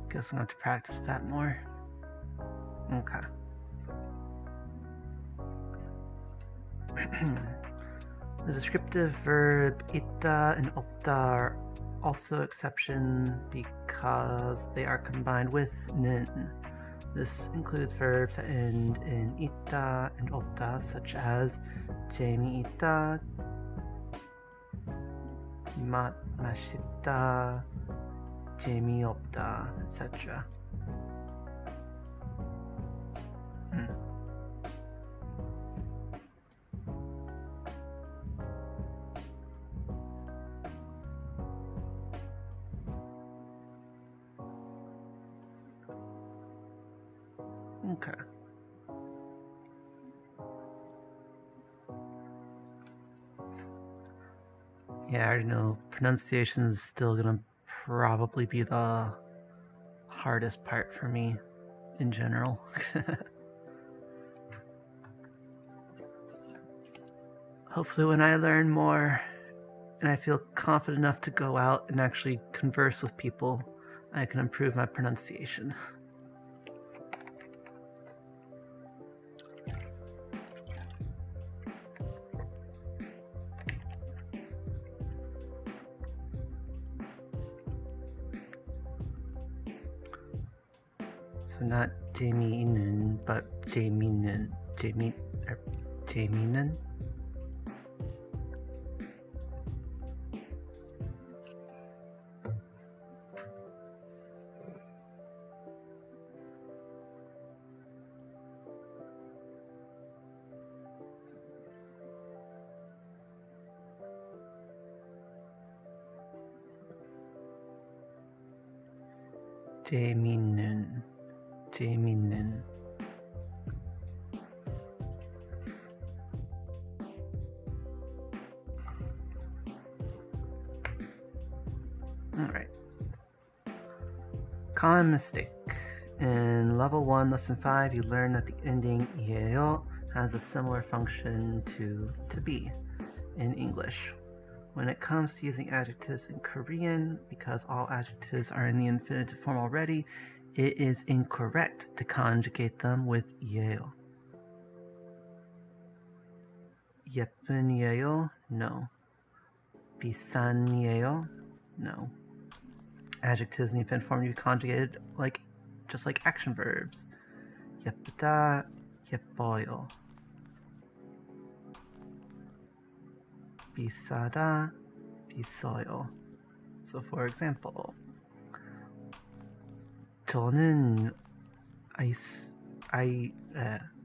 Guess I'm going to have to practice that more. Okay. The descriptive verb 있다 and 없다 are also exception because they are combined with 는. This includes verbs that end in 있다 and 없다, such as 재미있다, 맛있다, 재미없다, etc. Okay. Yeah, I already know pronunciation is still gonna probably be the hardest part for me in general. Hopefully when I learn more and I feel confident enough to go out and actually converse with people, I can improve my pronunciation. So not 재미있는, but 재미있는. 재미있는? 재밌는. Alright. Common mistake. In level 1, lesson 5, you learn that the ending 이에요 has a similar function to be in English. When it comes to using adjectives in Korean, because all adjectives are in the infinitive form already, it is incorrect to conjugate them with 예요. 예쁜예요? No. 비싼예요? No. Adjectives in the infinitive form to be conjugated just like action verbs. 예쁘다, 예뻐요. 비싸다, 비싸요. So for example, 저는 ideal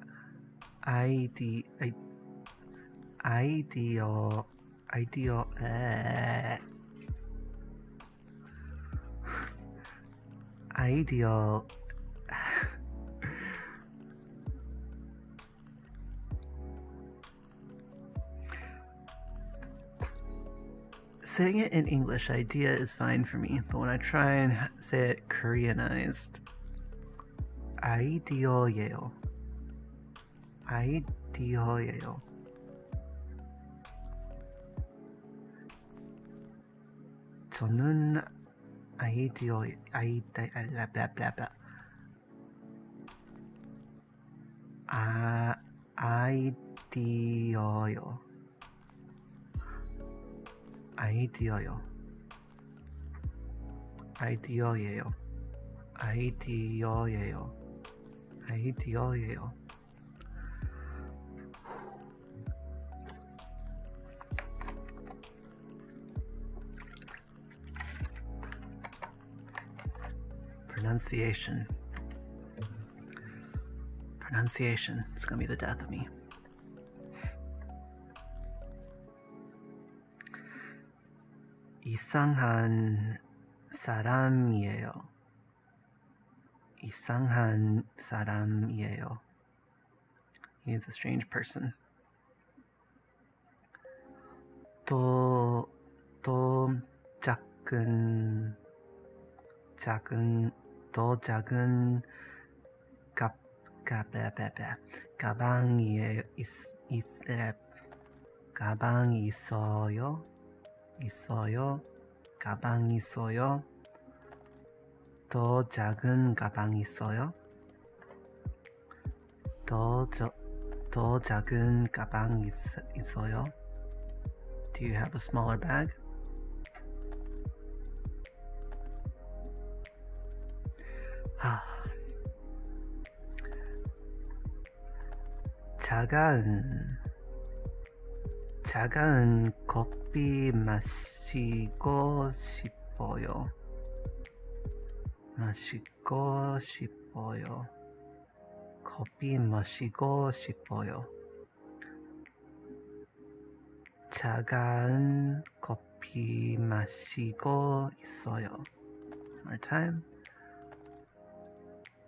saying it in English, idea is fine for me, but when I try and say it Koreanized, ideal예요. ideal예요. 저는 아이디어요. 아이디어요. 아이디어예요. 아이디어예요. 아이디어예요. Pronunciation. Pronunciation is gonna be the death of me. 이상한 사람이에요. 이상한 사람이에요. He is a strange person. 또 작은 가방이 있어요. 가방 있어요. 더 작은 가방 있어요. 더 작은 가방 있어요. Do you have a smaller bag? 차가운 커피 마시고 싶어요. 커피 마시고 싶어요. 차가운 커피 마시고 있어요. One more time.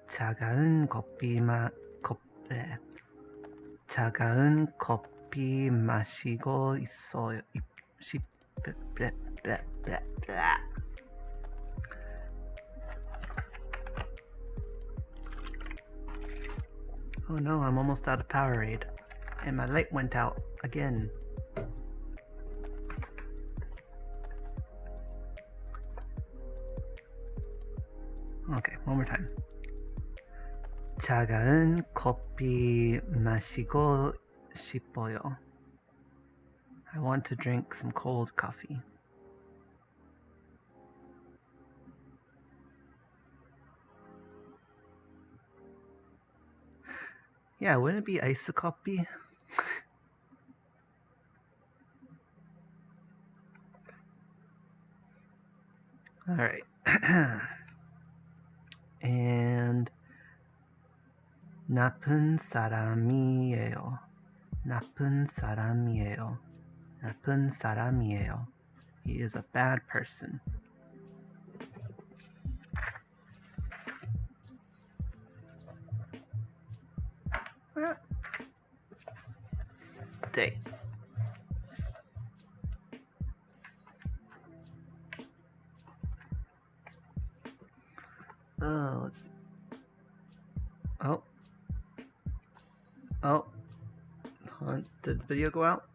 차가운 커피 마시고 있어요. Oh no, I'm almost out of Powerade. And my light went out again. Okay, one more time. 차가운 커피 마시고 싶어요. I want to drink some cold coffee. Yeah, wouldn't it be iced coffee? All right. And 나쁜 사람이에요. 나쁜 사람이에요. 나쁜 사람이에요. He is a bad person. Stay. Oh, let's see. Oh. Hold on. Did the video go out?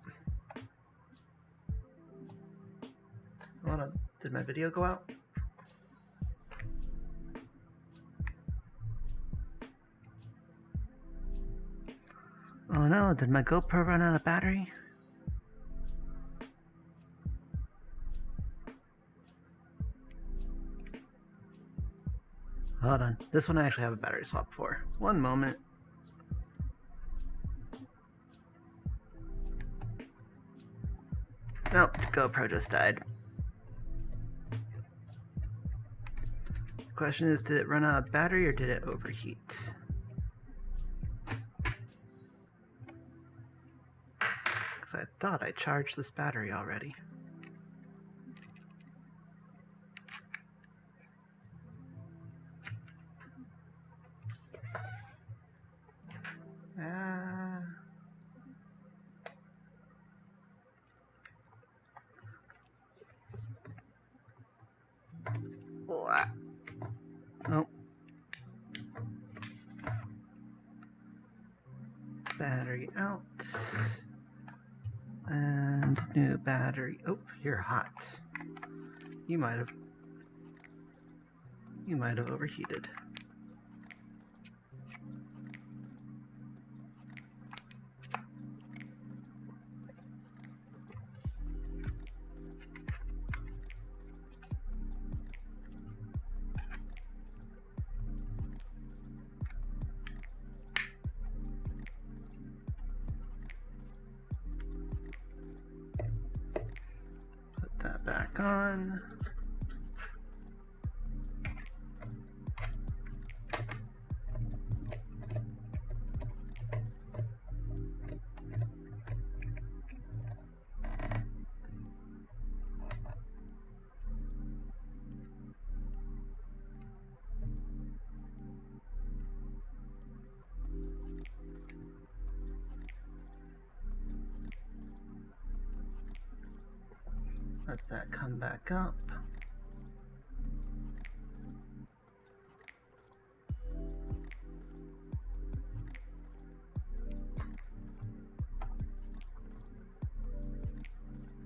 Hold on. Did my video go out? Oh no, did my GoPro run out of battery? Hold on. This one I actually have a battery swap for. One moment. Nope, GoPro just died. The question is, did it run out of battery or did it overheat? Because I thought I charged this battery already. Oh. Battery out. And new battery. Oh, you're hot. You might have overheated. Put that back on. Let that come back up.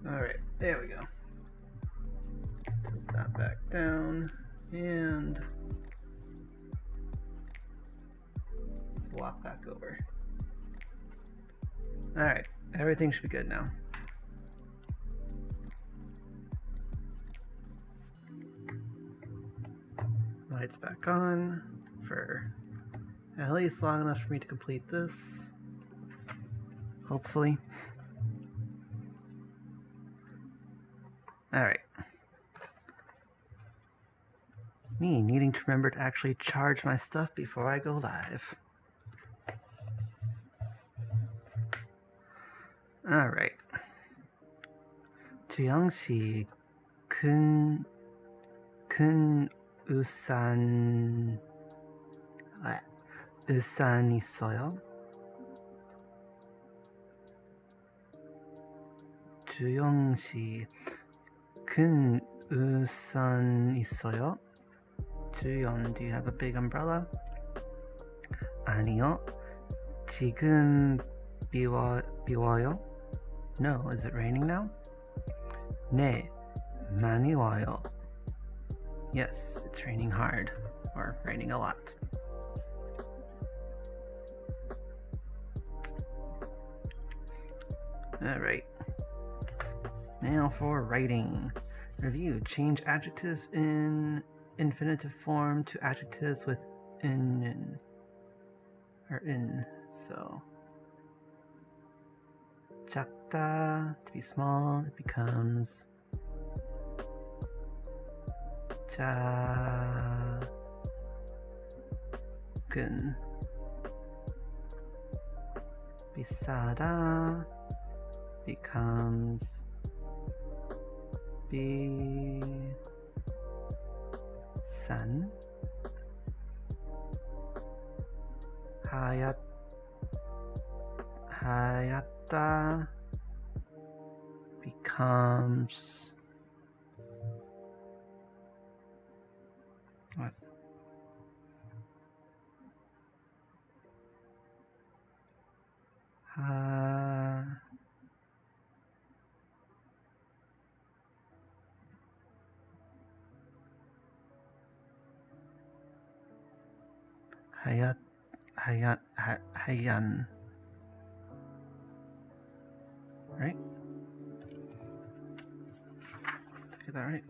All right, there we go. Put that back down and swap back over. All right, everything should be good now. Lights back on for at least long enough for me to complete this. Hopefully. Alright. Me needing to remember to actually charge my stuff before I go live. Alright. 주영씨, 큰 우산 있어요? 주영씨, 큰 우산 있어요? 주영, do you have a big umbrella? 아니요. 지금 비와요? No, is it raining now? 네, 많이 와요. Yes, it's raining hard, or raining a lot. Alright. Now for writing. Review. Change adjectives in infinitive form to adjectives with in. So 작다, to be small, it becomes 작은. 비싸다 becomes 비싼. 하얗다 becomes what? Hayan. Right? Get that right?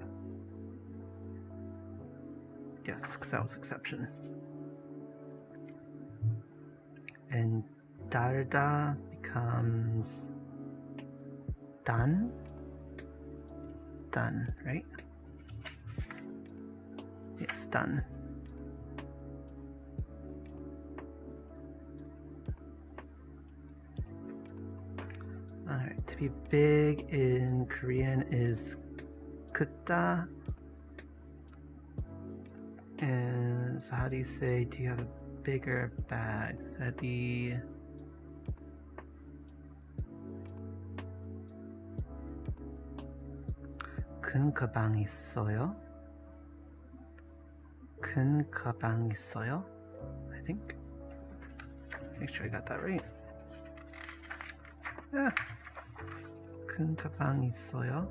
Yes, because that was exception. And Darda becomes Dan. Done, right? Yes, done. Alright, to be big in Korean is kutta. And so how do you say, do you have a bigger bag? That'd be 큰 가방 있어요? 큰 가방 있어요? I think. Make sure I got that right. Yeah. 큰 가방 있어요?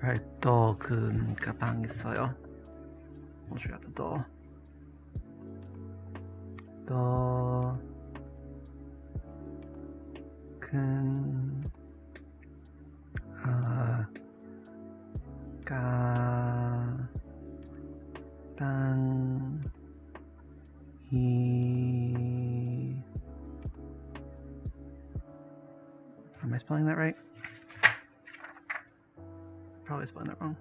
Alright, 또 큰 가방 있어요? We'll check out the door. 더 큰 가방이 Am I spelling that right? Probably spelling that wrong.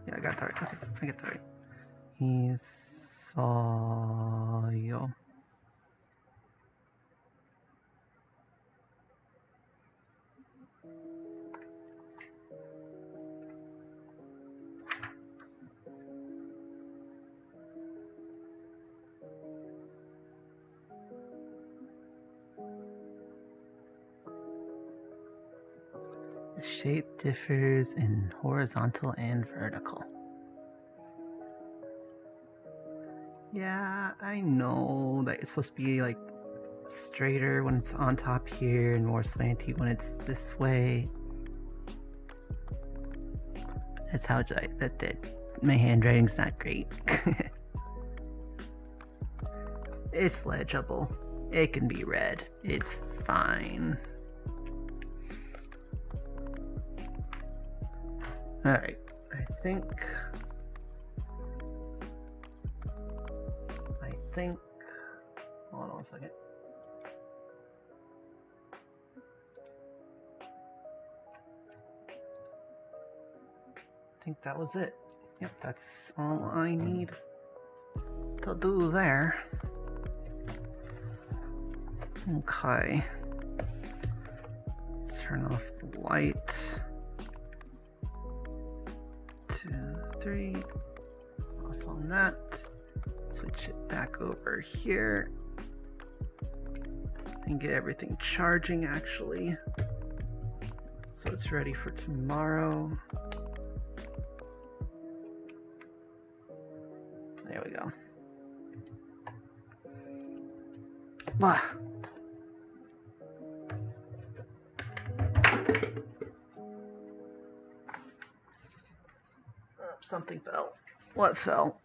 Yeah, I got that right. Okay, I get that right. 있어요. The shape differs in horizontal and vertical. Yeah, I know that it's supposed to be like straighter when it's on top here and more slanty when it's this way. That's how that did. My handwriting's not great. It's legible. It can be read. It's fine. Alright, I think, hold on a second. I think that was it. Yep, that's all I need to do there. Okay. Let's turn off the light. 2, 3. Off on that. Switch it back over here. And get everything charging actually. So it's ready for tomorrow. There we go. Ah. Something fell. What fell?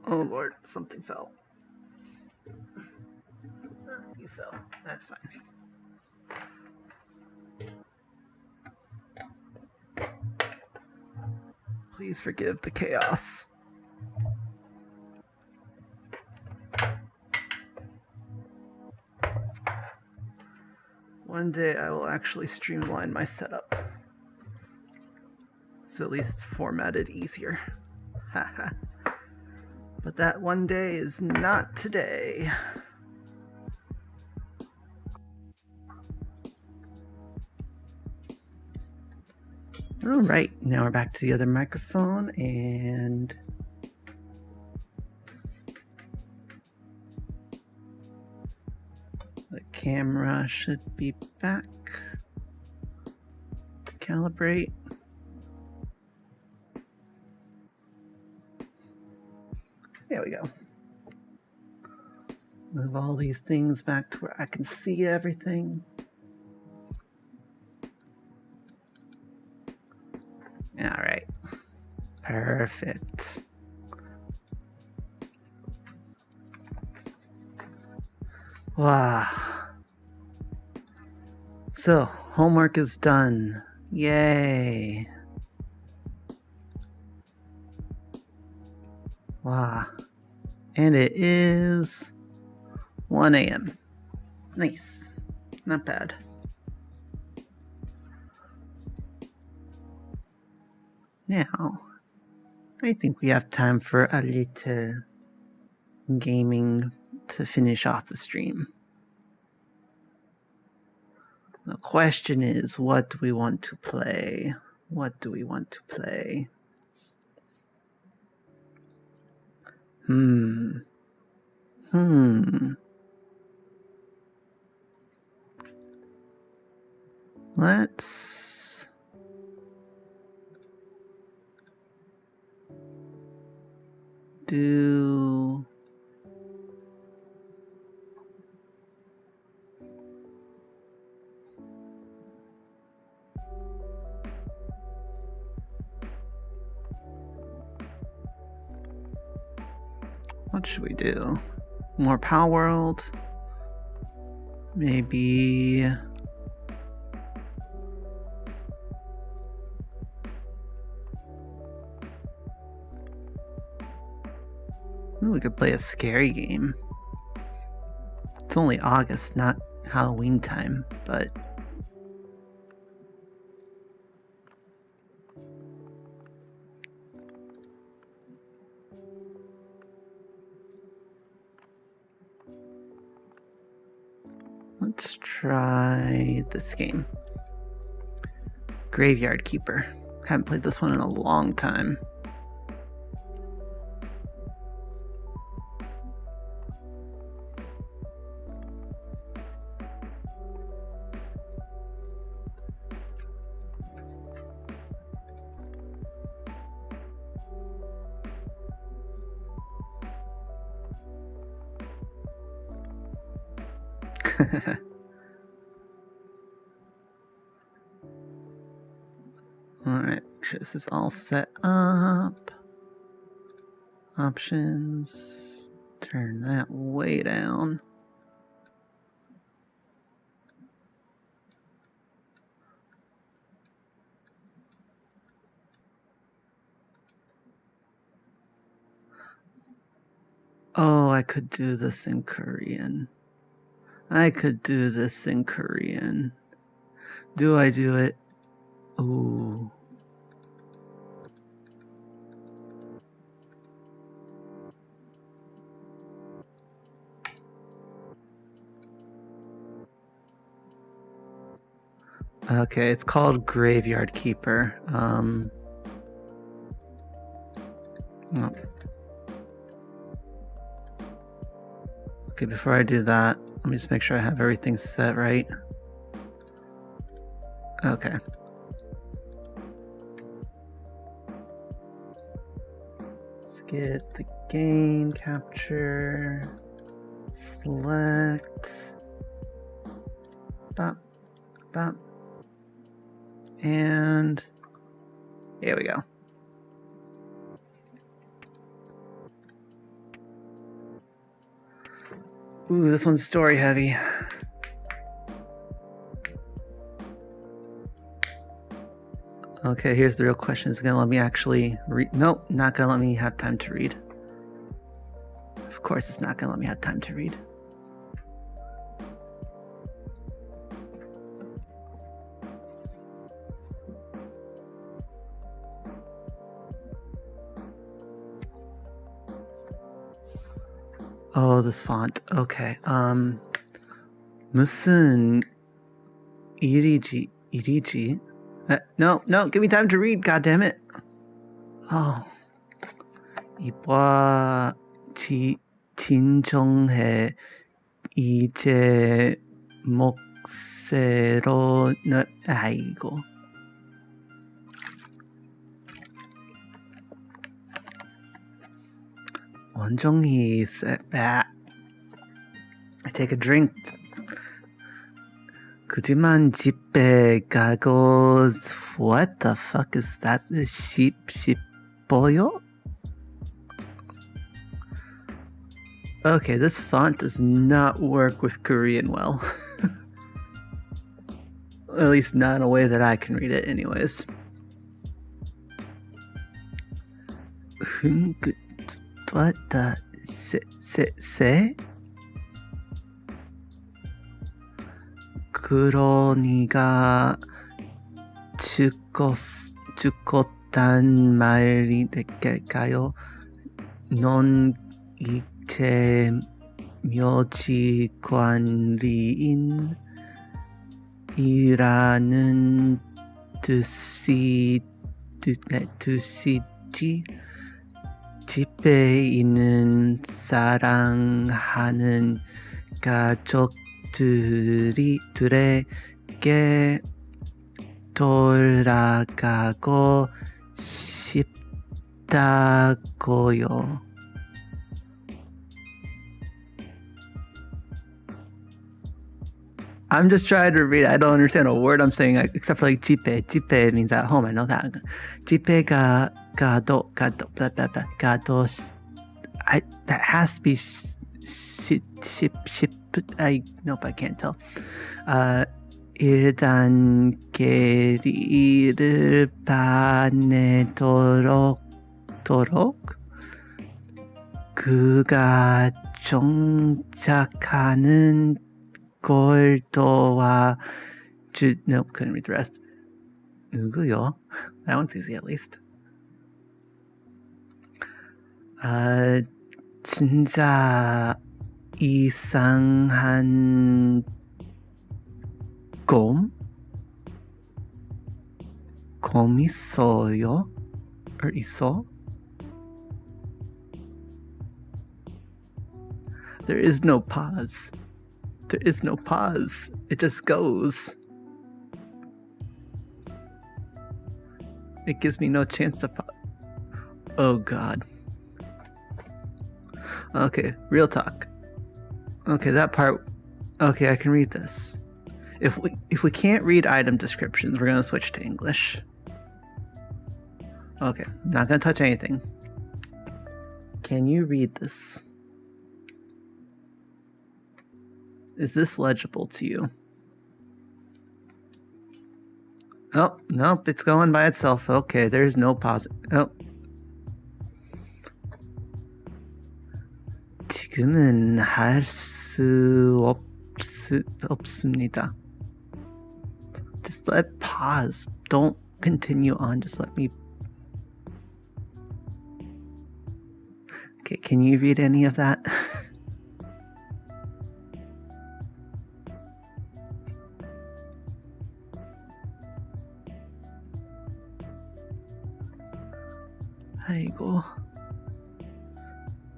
Oh Lord, something fell. You fell. That's fine. Please forgive the chaos. One day I will actually streamline my setup. So at least it's formatted easier. Haha. But that one day is not today. All right, now we're back to the other microphone and the camera should be back. Calibrate. There we go. Move all these things back to where I can see everything. All right. Perfect. Wow. So, homework is done. Yay. Wow. And it is 1 a.m. Nice. Not bad. Now, I think we have time for a little gaming to finish off the stream. The question is, what do we want to play? What do we want to play? Let's do what should we do? More Pal World? Maybe we could play a scary game. It's only August, not Halloween time, but let's try this game. Graveyard Keeper. Haven't played this one in a long time. Alright, make sure this is all set up. Options. Turn that way down. Oh, I could do this in Korean. I could do this in Korean. Do I do it? Ooh. Okay, it's called Graveyard Keeper. Oh. Okay, before I do that, let me just make sure I have everything set right. Okay. Let's get the game capture. Select. Bop, bop. And here we go. Ooh, this one's story heavy. Okay, here's the real question. Is it gonna let me actually read? Nope, not gonna let me have time to read. Of course it's not gonna let me have time to read. Oh, this font. Okay. 무슨 일이지? No, give me time to read. God damn it. Oh. 이봐 진정해. 이제 목새로는 아이고. 원종이 said that. I take a drink. 그지만 집에 가고 what the fuck is that? 싶어요? Okay, this font does not work with Korean well. At least not in a way that I can read it anyways. What the say? 그러니까 죽었단 말일까요? 넌 이제 묘지관리인이라는 뜻이지? 집에 있는 사랑하는 가족들에게 돌아가고 싶다고요. I'm just trying to read. I don't understand a word I'm saying except for like 집에. 집에 means at home. I know that. 집에가 가도 that has to be ship. Nope, I can't tell. 일단 계리를 바내도록 그가 정착하는 걸 도와주. Nope, couldn't read the rest. 누구요? That one's easy at least. 진짜 이상한 곰 있어요? or 있어? There is no pause. There is no pause. It just goes. It gives me no chance to pause. Oh God. Okay, real talk. Okay, that part. Okay, I can read this. If we can't read item descriptions, we're gonna switch to English. Okay, not gonna touch anything. Can you read this? Is this legible to you? Oh, nope, it's going by itself. Okay, there's no pause. Oh. 지금은 할 수 없습니다. Just let pause. Don't continue on. Just let me. Okay, can you read any of that? 아이고.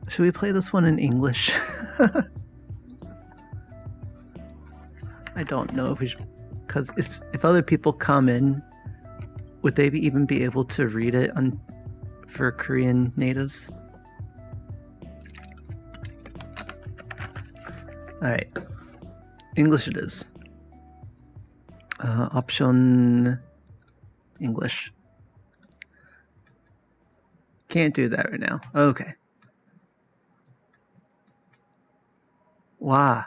Should we play this one in English? I don't know if we should, because if other people come in, would they even be able to read it for Korean natives? All right, English it is. Option English. Can't do that right now. Okay. Wow.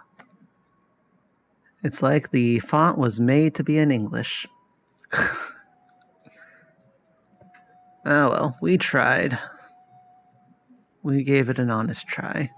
It's like the font was made to be in English. Oh well, we tried. We gave it an honest try.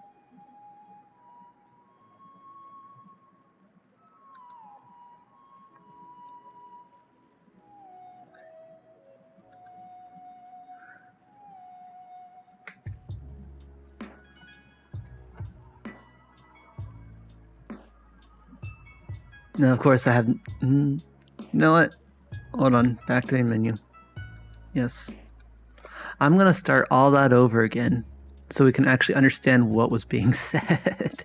Now, of course, I have. You know what? Hold on. Back to the menu. Yes. I'm gonna start all that over again so we can actually understand what was being said.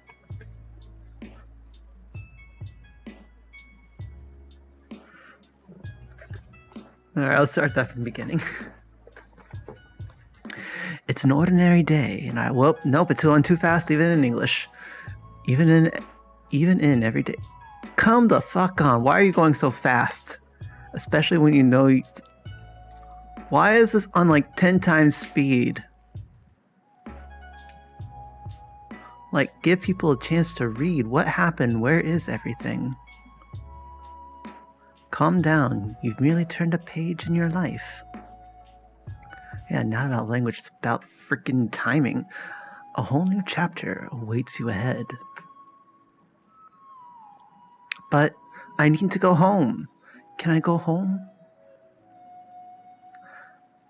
Alright, I'll start that from the beginning. It's an ordinary day, and nope, it's going too fast even in English. Even in every day. Come the fuck on, why are you going so fast? Especially when you know why is this on like 10 times speed? Like, give people a chance to read. What happened? Where is everything? Calm down. You've merely turned a page in your life. Yeah, not about language, it's about freaking timing. A whole new chapter awaits you ahead. But I need to go home. Can I go home?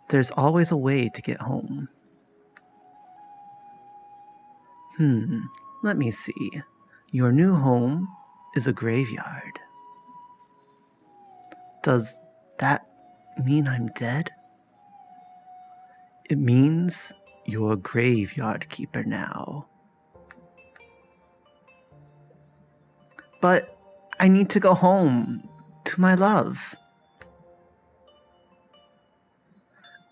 There's always a way to get home. Let me see. Your new home is a graveyard. Does that mean I'm dead? It means you're a graveyard keeper now. But I need to go home to my love.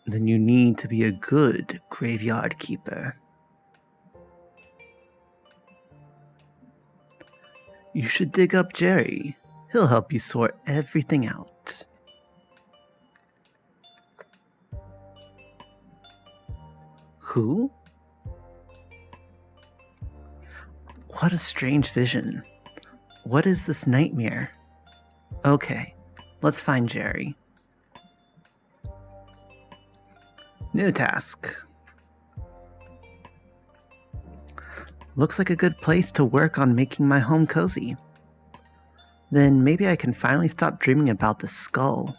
Then you need to be a good graveyard keeper. You should dig up Jerry. He'll help you sort everything out. Who? What a strange vision. What is this nightmare? Okay, let's find Jerry. New task. Looks like a good place to work on making my home cozy. Then maybe I can finally stop dreaming about the skull.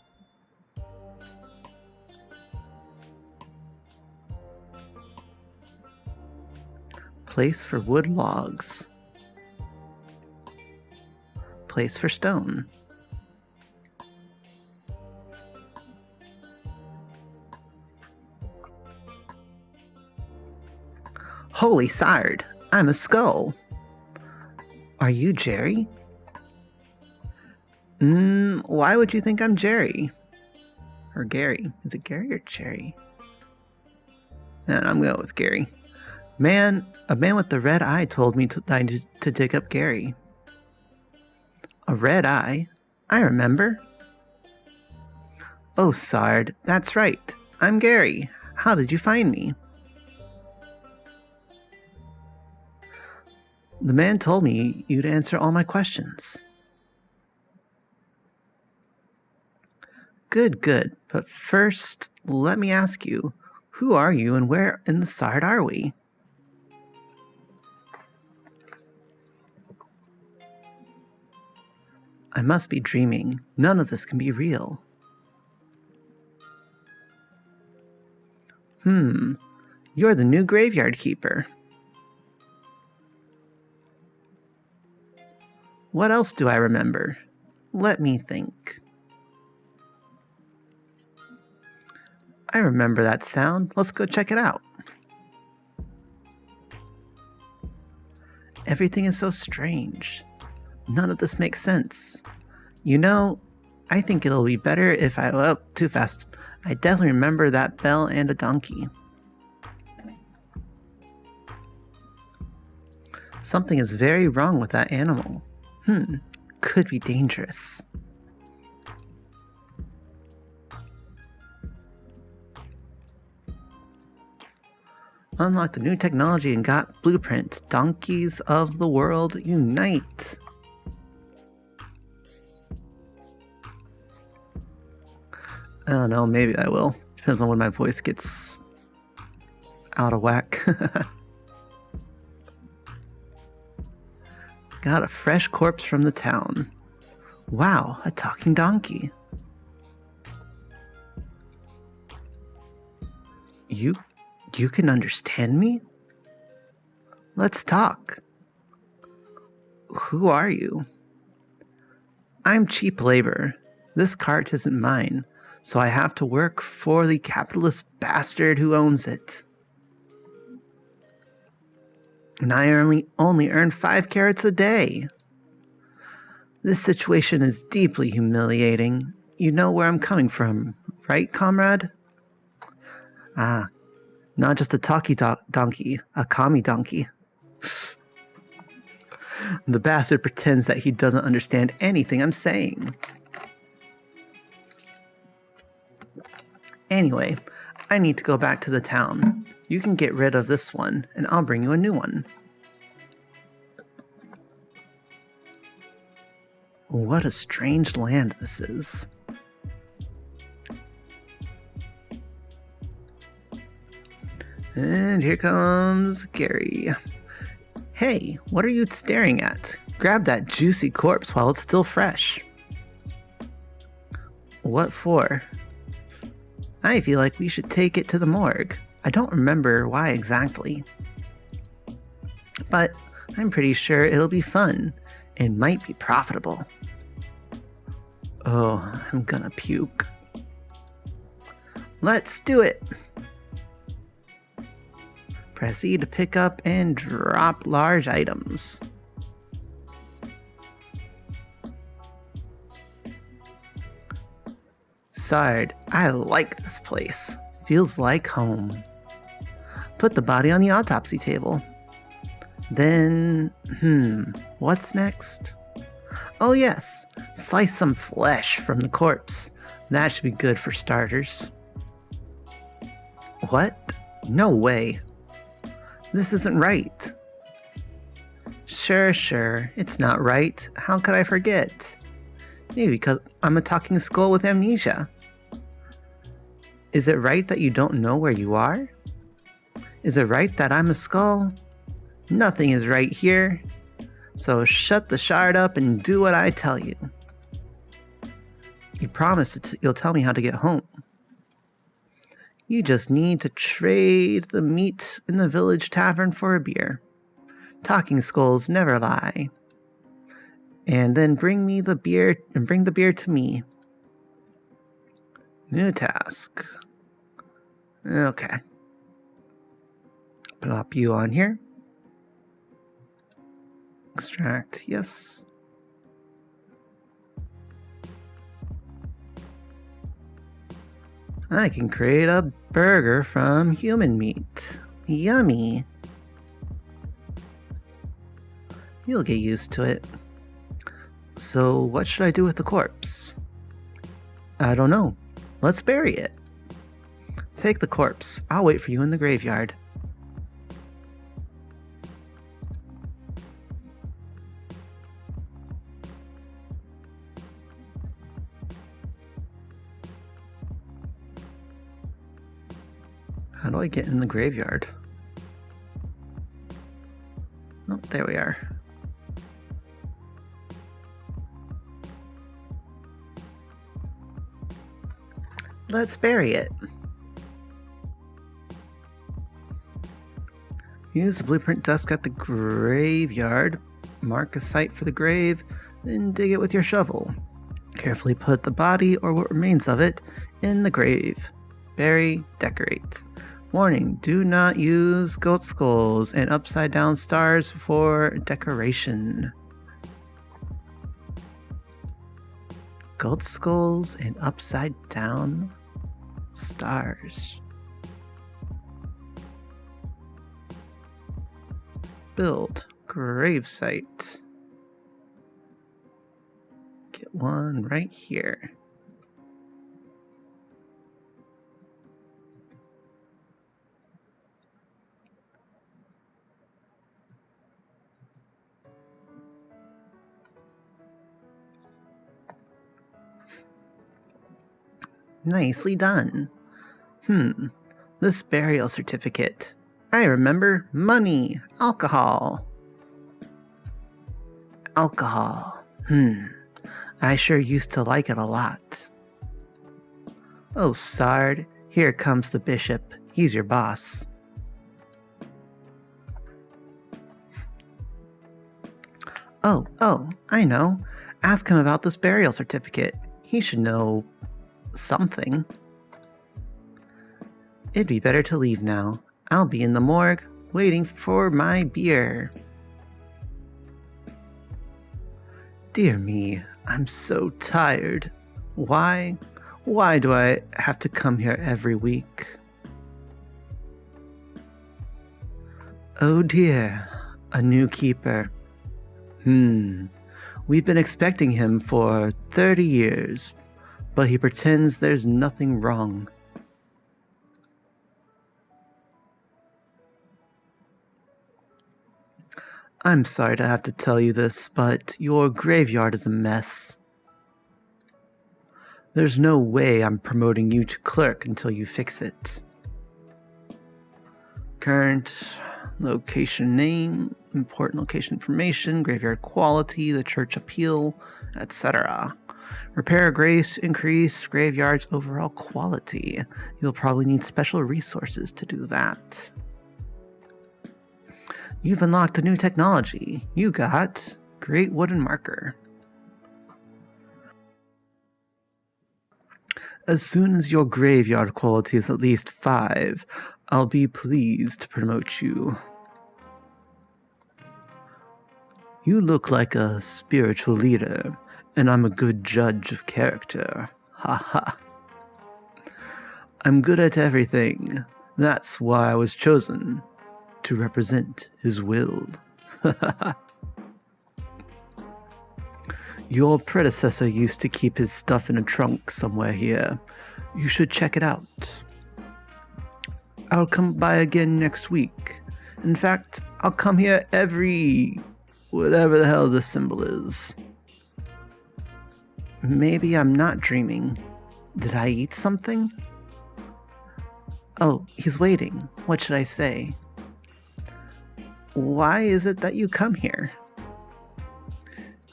Place for wood logs. Place for stone. Holy sard, I'm a skull. Are you Jerry? Why would you think I'm Jerry? Or Gary? Is it Gary or Jerry? I'm going with Gary. A man with the red eye told me that I needed to dig up Gary. A red eye? I remember. Oh, Sard, that's right. I'm Gary. How did you find me? The man told me you'd answer all my questions. Good. But first, let me ask you, who are you and where in the Sard are we? I must be dreaming. None of this can be real. You're the new graveyard keeper. What else do I remember? Let me think. I remember that sound. Let's go check it out. Everything is so strange. None of this makes sense. You know, I think it'll be better if I... Oh, too fast. I definitely remember that bell and a donkey. Something is very wrong with that animal. Could be dangerous. Unlock the new technology and got blueprint. Donkeys of the world unite. I don't know, maybe I will. Depends on when my voice gets out of whack. Got a fresh corpse from the town. Wow, a talking donkey. You can understand me? Let's talk. Who are you? I'm cheap labor. This cart isn't mine, so I have to work for the capitalist bastard who owns it. And I only earn 5 carats a day. This situation is deeply humiliating. You know where I'm coming from, right, comrade? Not just a talkie donkey, a commie donkey. The bastard pretends that he doesn't understand anything I'm saying. Anyway, I need to go back to the town. You can get rid of this one, and I'll bring you a new one. What a strange land this is. And here comes Gary. Hey, what are you staring at? Grab that juicy corpse while it's still fresh. What for? I feel like we should take it to the morgue. I don't remember why exactly. But I'm pretty sure it'll be fun and might be profitable. Oh, I'm gonna puke. Let's do it! Press E to pick up and drop large items. Sard, I like this place. Feels like home. Put the body on the autopsy table. Then, what's next? Oh yes, slice some flesh from the corpse. That should be good for starters. What? No way. This isn't right. Sure, it's not right. How could I forget? Maybe because I'm a talking skull with amnesia. Is it right that you don't know where you are? Is it right that I'm a skull? Nothing is right here. So shut the shard up and do what I tell you. You promised you'll tell me how to get home. You just need to trade the meat in the village tavern for a beer. Talking skulls never lie. And then bring the beer to me. New task. Okay. Plop you on here. Extract, yes. I can create a burger from human meat. Yummy. You'll get used to it. So what should I do with the corpse? I don't know. Let's bury it. Take the corpse. I'll wait for you in the graveyard. How do I get in the graveyard? Oh, there we are. Let's bury it. Use the blueprint desk at the graveyard. Mark a site for the grave, then dig it with your shovel. Carefully put the body, or what remains of it, in the grave. Bury, decorate. Warning, do not use goat skulls and upside down stars for decoration. Goat skulls and upside down stars. Build gravesite. Get one right here. Nicely done. This burial certificate. I remember money, alcohol. Alcohol. I sure used to like it a lot. Oh, Sard, here comes the bishop. He's your boss. Oh, I know. Ask him about this burial certificate. He should know something. It'd be better to leave now. I'll be in the morgue, waiting for my beer. Dear me, I'm so tired. Why do I have to come here every week? Oh dear, a new keeper. We've been expecting him for 30 years, but he pretends there's nothing wrong. I'm sorry to have to tell you this, but your graveyard is a mess. There's no way I'm promoting you to clerk until you fix it. Current location name, important location information, graveyard quality, the church appeal, etc. Repair grace, increase graveyard's overall quality. You'll probably need special resources to do that. You've unlocked a new technology. You got Great Wooden Marker. As soon as your graveyard quality is at least 5, I'll be pleased to promote you. You look like a spiritual leader, and I'm a good judge of character. Haha. I'm good at everything. That's why I was chosen. To represent his will. Your predecessor used to keep his stuff in a trunk somewhere here. You should check it out. I'll come by again next week. In fact, I'll come here every... whatever the hell this symbol is. Maybe I'm not dreaming. Did I eat something? Oh, he's waiting. What should I say? Why is it that you come here?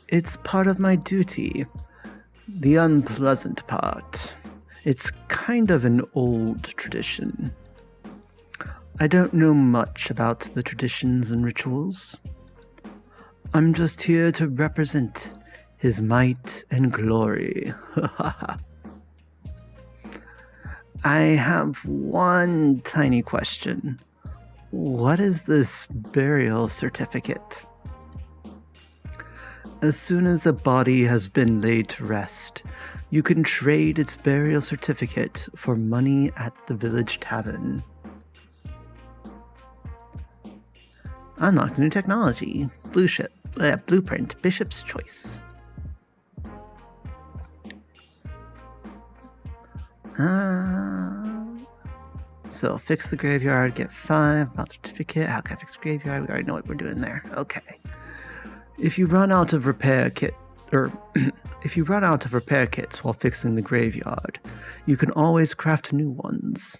It's part of my duty. The unpleasant part. It's kind of an old tradition. I don't know much about the traditions and rituals. I'm just here to represent his might and glory. I have one tiny question. What is this burial certificate? As soon as a body has been laid to rest, you can trade its burial certificate for money at the village tavern. Unlocked new technology. Blueprint, Bishop's Choice. So fix the graveyard, get 5, about certificate. How can I fix the graveyard? We already know what we're doing there. Okay. If you run out of repair kits while fixing the graveyard, you can always craft new ones.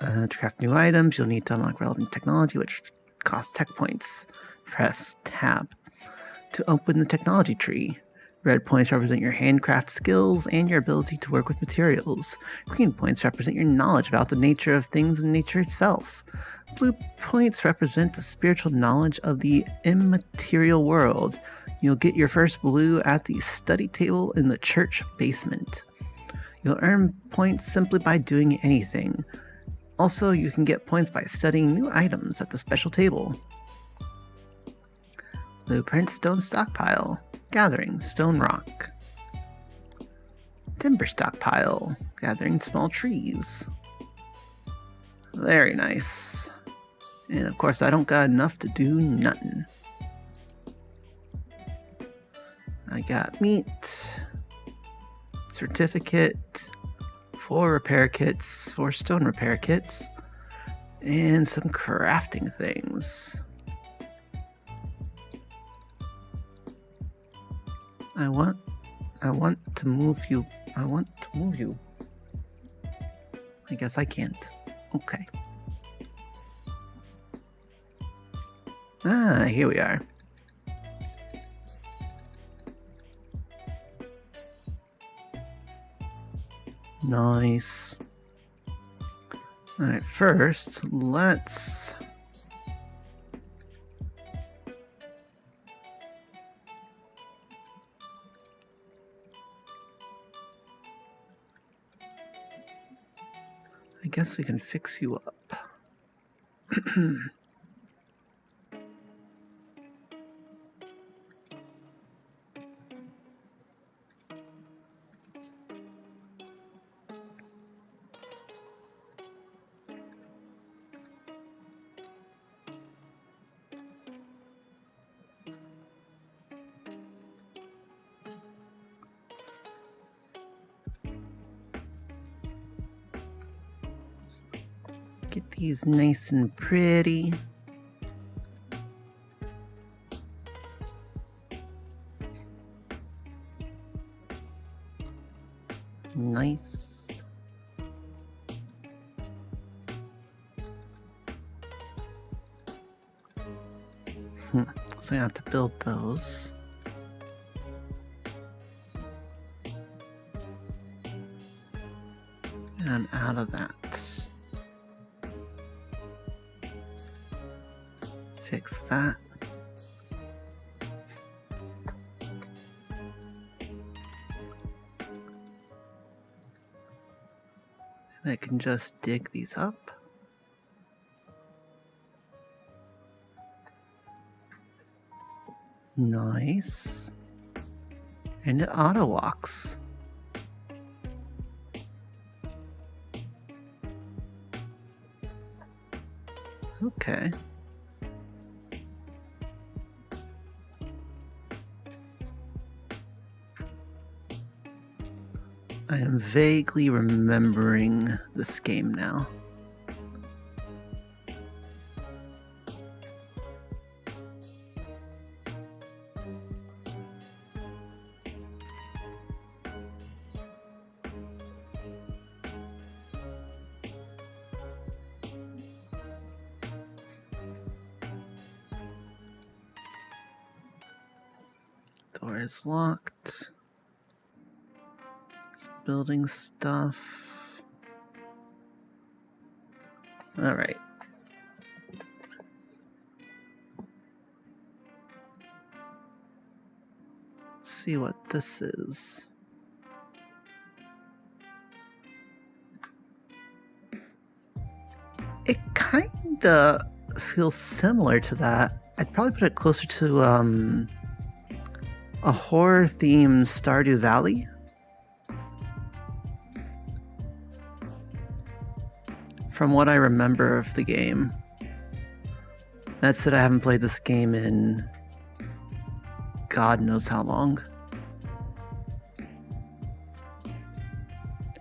To craft new items, you'll need to unlock relevant technology, which costs tech points. Press Tab to open the technology tree. Red points represent your handcraft skills and your ability to work with materials. Green points represent your knowledge about the nature of things and nature itself. Blue points represent the spiritual knowledge of the immaterial world. You'll get your first blue at the study table in the church basement. You'll earn points simply by doing anything. Also, you can get points by studying new items at the special table. Blueprint Stone Stockpile. Gathering stone rock. Timber stockpile. Gathering small trees. Very nice. And of course I don't got enough to do nothing. I got meat. Certificate. 4 repair kits. 4 stone repair kits. And some crafting things. I want to move you. I want to move you. I guess I can't. Okay. Here we are. Nice. Alright, first, let's... I guess we can fix you up. Get these nice and pretty. Nice. So I have to build those. And I'm out of that. Fix that. And I can just dig these up. Nice. And it auto walks. Okay. I am vaguely remembering this game now. Door is locked. It's building stuff. All right. Let's see what this is. It kinda feels similar to that. I'd probably put it closer to a horror-themed Stardew Valley. From what I remember of the game. That said, I haven't played this game in God knows how long.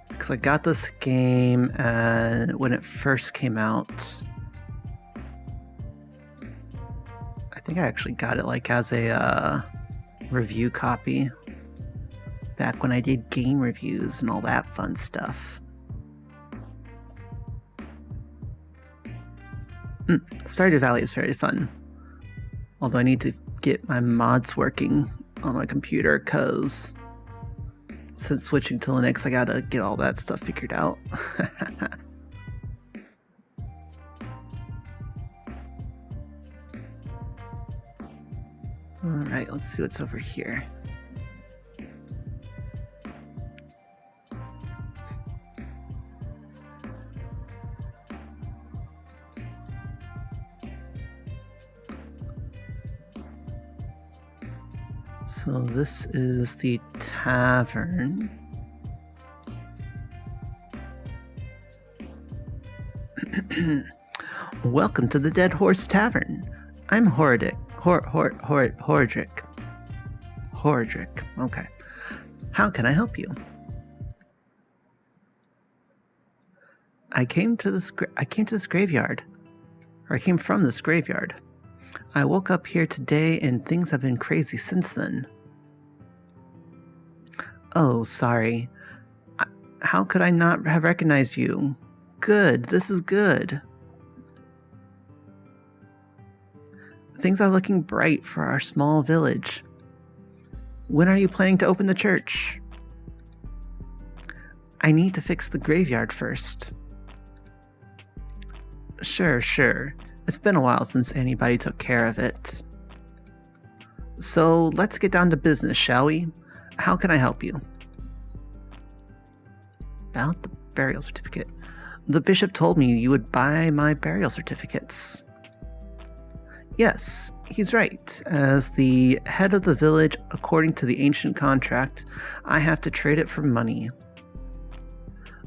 Because I got this game when it first came out. I think I actually got it like as a review copy back when I did game reviews and all that fun stuff. Stardew Valley is very fun. Although I need to get my mods working on my computer because since switching to Linux, I gotta get all that stuff figured out. Alright, let's see what's over here. So this is the tavern. Welcome to the Dead Horse Tavern. I'm Horadric. Horadric. Okay. How can I help you? I came to this graveyard. Or I came from this graveyard. I woke up here today and things have been crazy since then. Oh, sorry. How could I not have recognized you? Good, this is good. Things are looking bright for our small village. When are you planning to open the church? I need to fix the graveyard first. Sure. It's been a while since anybody took care of it. So let's get down to business, shall we? How can I help you? About the burial certificate. The bishop told me you would buy my burial certificates. Yes, he's right. As the head of the village, according to the ancient contract, I have to trade it for money.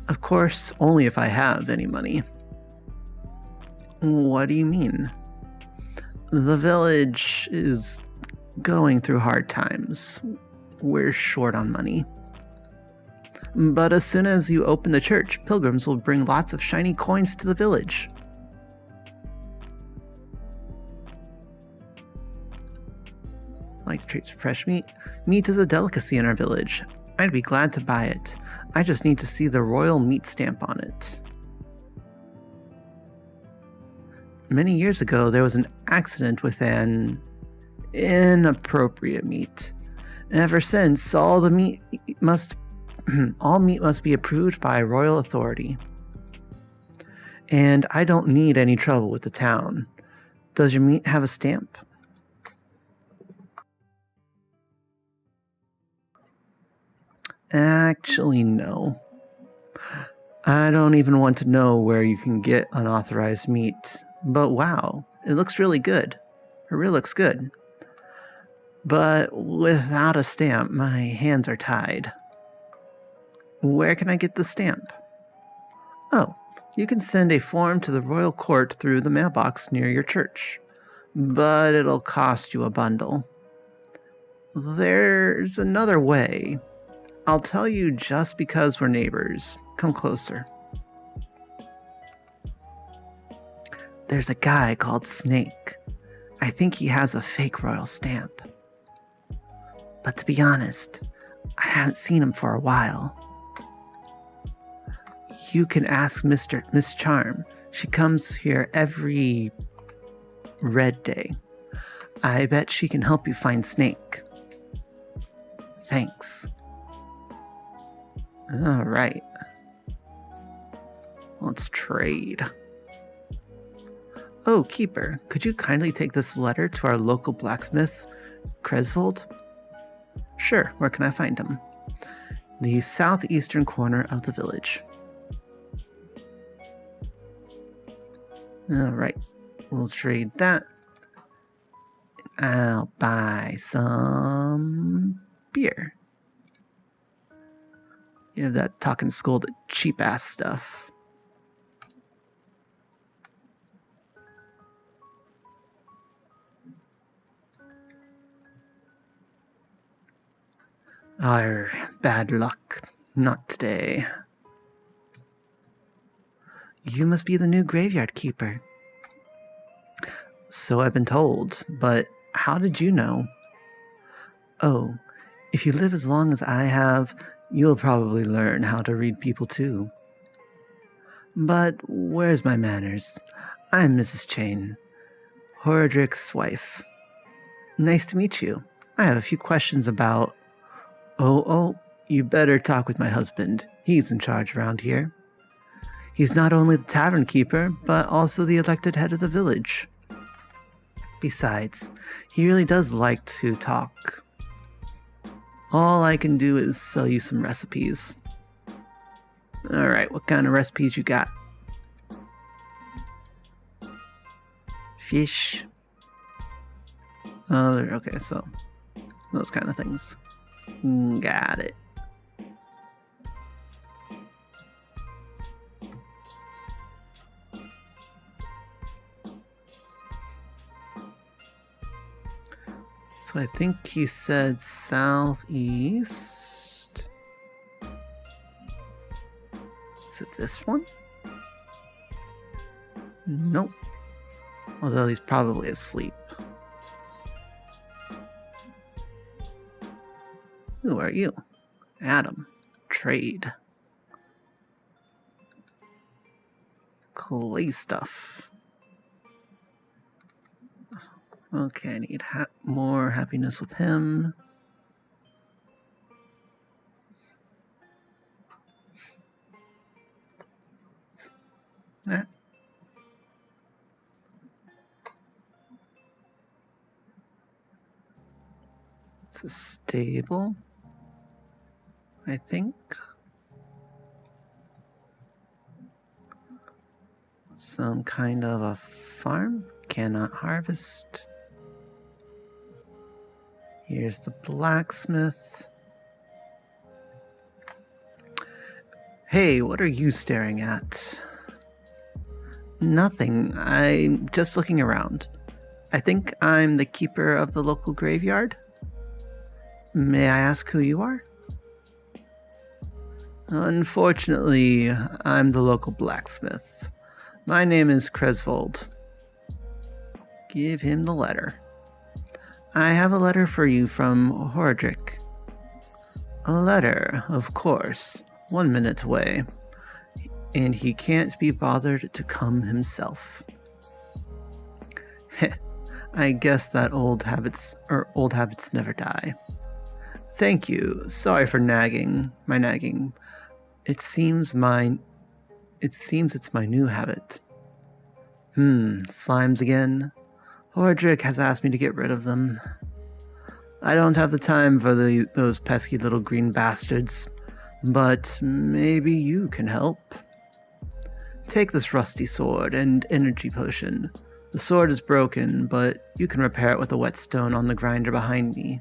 Of course, only if I have any money. What do you mean? The village is going through hard times. We're short on money. But as soon as you open the church, pilgrims will bring lots of shiny coins to the village. Like to trade some fresh meat? Meat is a delicacy in our village. I'd be glad to buy it. I just need to see the royal meat stamp on it. Many years ago, there was an accident with an inappropriate meat. Ever since, all meat must be approved by royal authority. And I don't need any trouble with the town. Does your meat have a stamp? Actually, no. I don't even want to know where you can get unauthorized meat. But wow, it looks really good. It really looks good. But without a stamp, my hands are tied. Where can I get the stamp? Oh, you can send a form to the royal court through the mailbox near your church. But it'll cost you a bundle. There's another way. I'll tell you just because we're neighbors. Come closer. There's a guy called Snake. I think he has a fake royal stamp. But to be honest, I haven't seen him for a while. You can ask Miss Charm. She comes here every red day. I bet she can help you find Snake. Thanks. All right. Let's trade. Oh, Keeper, could you kindly take this letter to our local blacksmith, Cresvold? Sure, where can I find him? The southeastern corner of the village. Alright, we'll trade that. I'll buy some beer. You have that talking scolded cheap ass stuff. Arr, bad luck. Not today. You must be the new graveyard keeper. So I've been told, but how did you know? Oh, if you live as long as I have, you'll probably learn how to read people too. But where's my manners? I'm Mrs. Chain, Horadric's wife. Nice to meet you. I have a few questions about... Oh, you better talk with my husband. He's in charge around here. He's not only the tavern keeper, but also the elected head of the village. Besides, he really does like to talk. All I can do is sell you some recipes. Alright, what kind of recipes you got? Fish. Oh, okay, so those kind of things. Got it. So I think he said southeast. Is it this one? Nope. Although he's probably asleep. Who are you? Adam. Trade. Clay stuff. Okay, I need more happiness with him. It's a stable, I think. Some kind of a farm. Cannot harvest. Here's the blacksmith. Hey, what are you staring at? Nothing. I'm just looking around. I think I'm the keeper of the local graveyard. May I ask who you are? Unfortunately, I'm the local blacksmith. My name is Cresvold. Give him the letter. I have a letter for you from Horadric. A letter, of course. 1 minute away. And he can't be bothered to come himself. Heh, I guess that old habits never die. Thank you. Sorry for my nagging. It seems it's my new habit. Slimes again. Horadric has asked me to get rid of them. I don't have the time for those pesky little green bastards, but maybe you can help. Take this rusty sword and energy potion. The sword is broken, but you can repair it with a whetstone on the grinder behind me.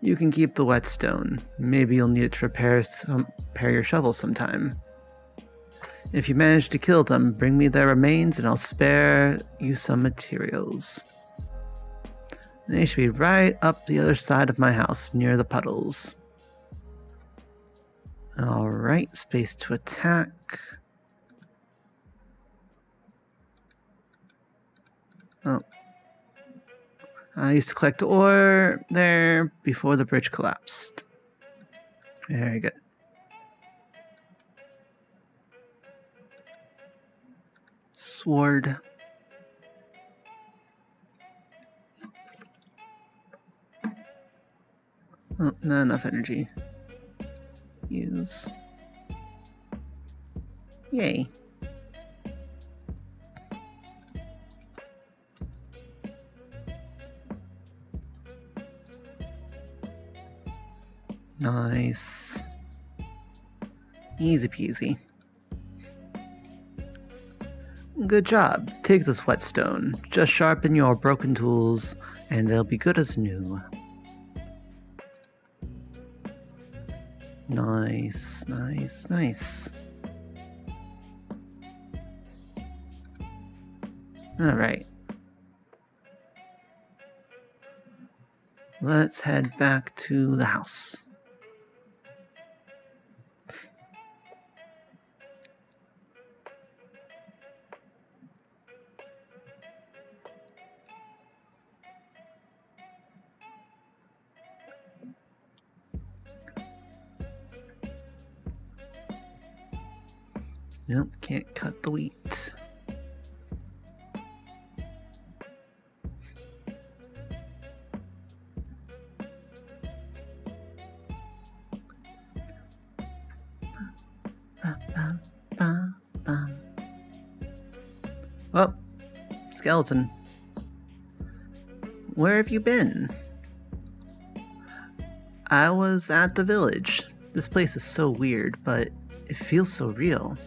You can keep the whetstone. Maybe you'll need it to repair your shovel sometime. If you manage to kill them, bring me their remains and I'll spare you some materials. They should be right up the other side of my house, near the puddles. Alright, space to attack. Oh. I used to collect ore there before the bridge collapsed. Very good. Sword. Oh, not enough energy. Use. Yay. Nice. Easy peasy. Good job. Take this whetstone. Just sharpen your broken tools, and they'll be good as new. Nice, nice, nice. Alright. Let's head back to the house. Nope, can't cut the wheat. Oh, skeleton. Where have you been? I was at the village. This place is so weird, but it feels so real.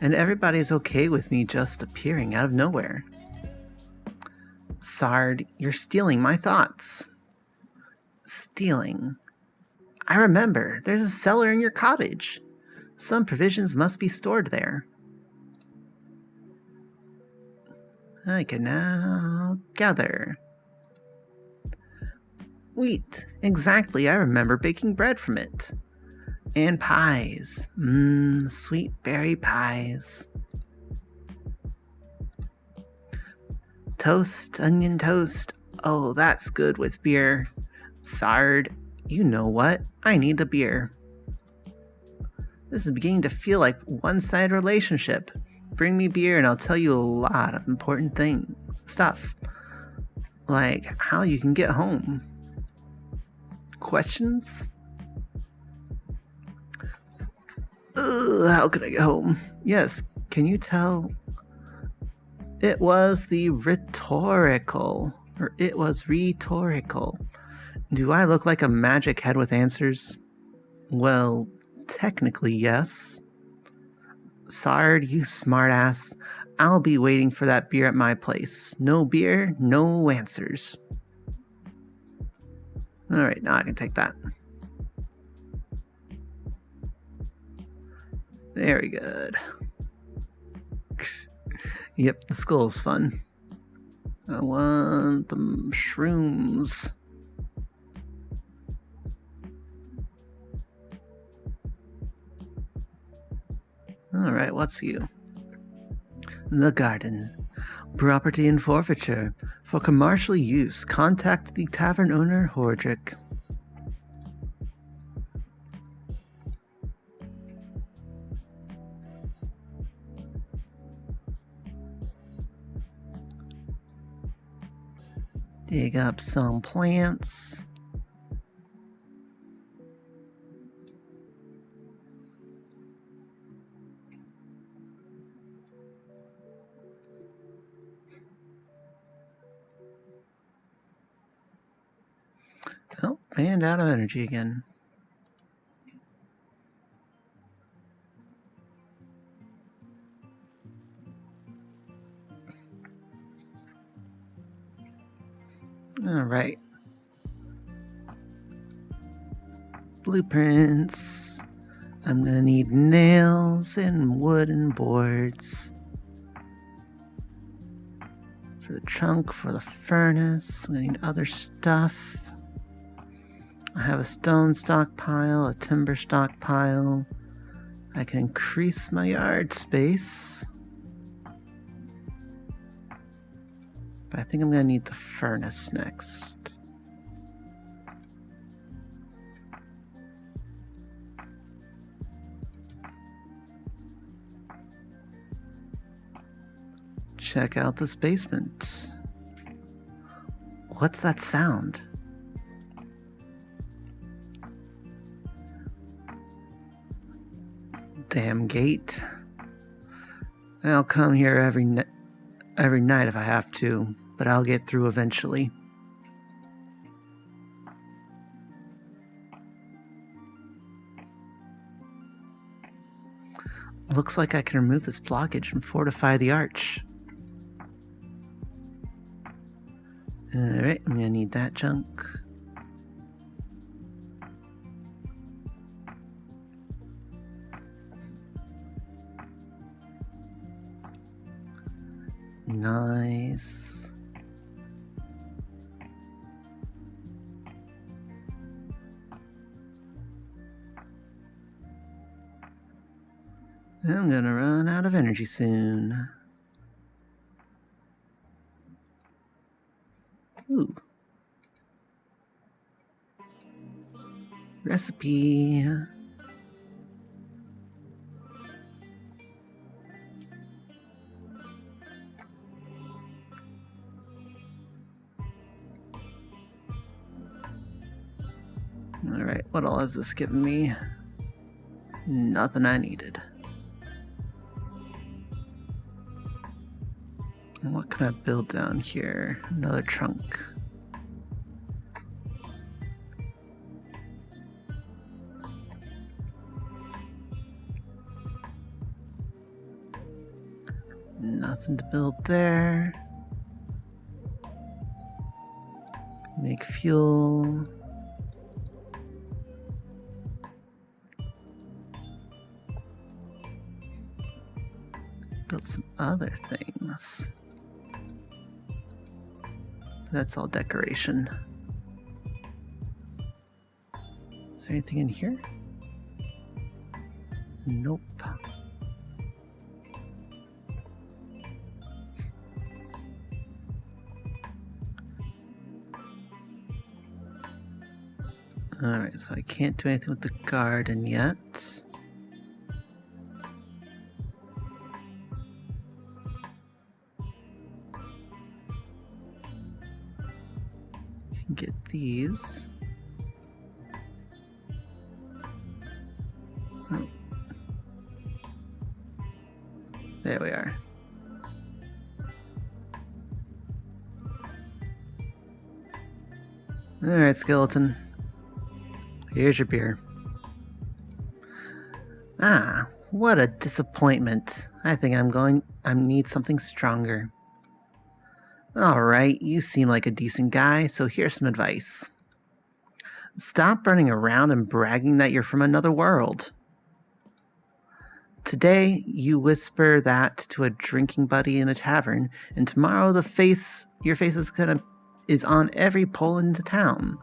And everybody's okay with me just appearing out of nowhere. Sard, you're stealing my thoughts. Stealing? I remember, there's a cellar in your cottage. Some provisions must be stored there. I can now gather. Wheat, exactly, I remember baking bread from it. And pies. Sweet berry pies. Toast, onion toast. Oh, that's good with beer. Sard, you know what? I need a beer. This is beginning to feel like one-sided relationship. Bring me beer and I'll tell you a lot of important stuff. Like how you can get home. Questions? How can I get home? Yes, can you tell? It was rhetorical. Do I look like a magic head with answers? Well, technically, yes. Sard, you smartass. I'll be waiting for that beer at my place. No beer, no answers. Alright, now I can take that. Very good. Yep, the skull's fun. I want the shrooms. Alright, what's you? The garden. Property and forfeiture. For commercial use, contact the tavern owner, Hordrick. Dig up some plants. Oh, and out of energy again. All right. Blueprints. I'm gonna need nails and wooden boards. For the trunk, for the furnace. I'm gonna need other stuff. I have a stone stockpile, a timber stockpile. I can increase my yard space. But I think I'm gonna need the furnace next. Check out this basement. What's that sound? Damn gate. I'll come here every night if I have to, but I'll get through eventually. Looks like I can remove this blockage and fortify the arch. Alright, I'm gonna need that junk. Nice. I'm gonna run out of energy soon. Ooh. Recipe. Alright, what all is this giving me? Nothing I needed. And what can I build down here? Another trunk. Nothing to build there. Make fuel. Build some other things. That's all decoration. Is there anything in here? Nope. Alright, so I can't do anything with the garden yet. Can get these. Oh. There we are. Alright, skeleton. Here's your beer. Ah, what a disappointment. I think I need something stronger. Alright, you seem like a decent guy, so here's some advice. Stop running around and bragging that you're from another world. Today, you whisper that to a drinking buddy in a tavern, and tomorrow your face is on every pole in the town.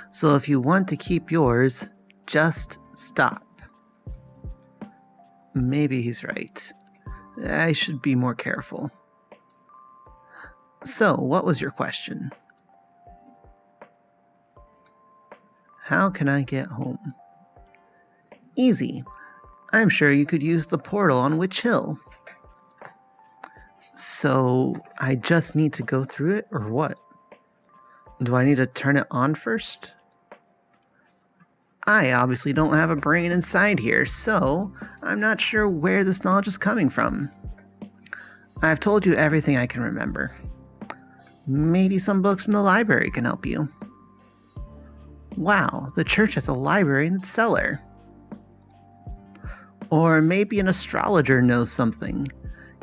So if you want to keep yours, just stop. Maybe he's right. I should be more careful. So, what was your question? How can I get home? Easy. I'm sure you could use the portal on Witch Hill. So, I just need to go through it, or what? Do I need to turn it on first? I obviously don't have a brain inside here, so I'm not sure where this knowledge is coming from. I've told you everything I can remember. Maybe some books from the library can help you. Wow, the church has a library in its cellar. Or maybe an astrologer knows something.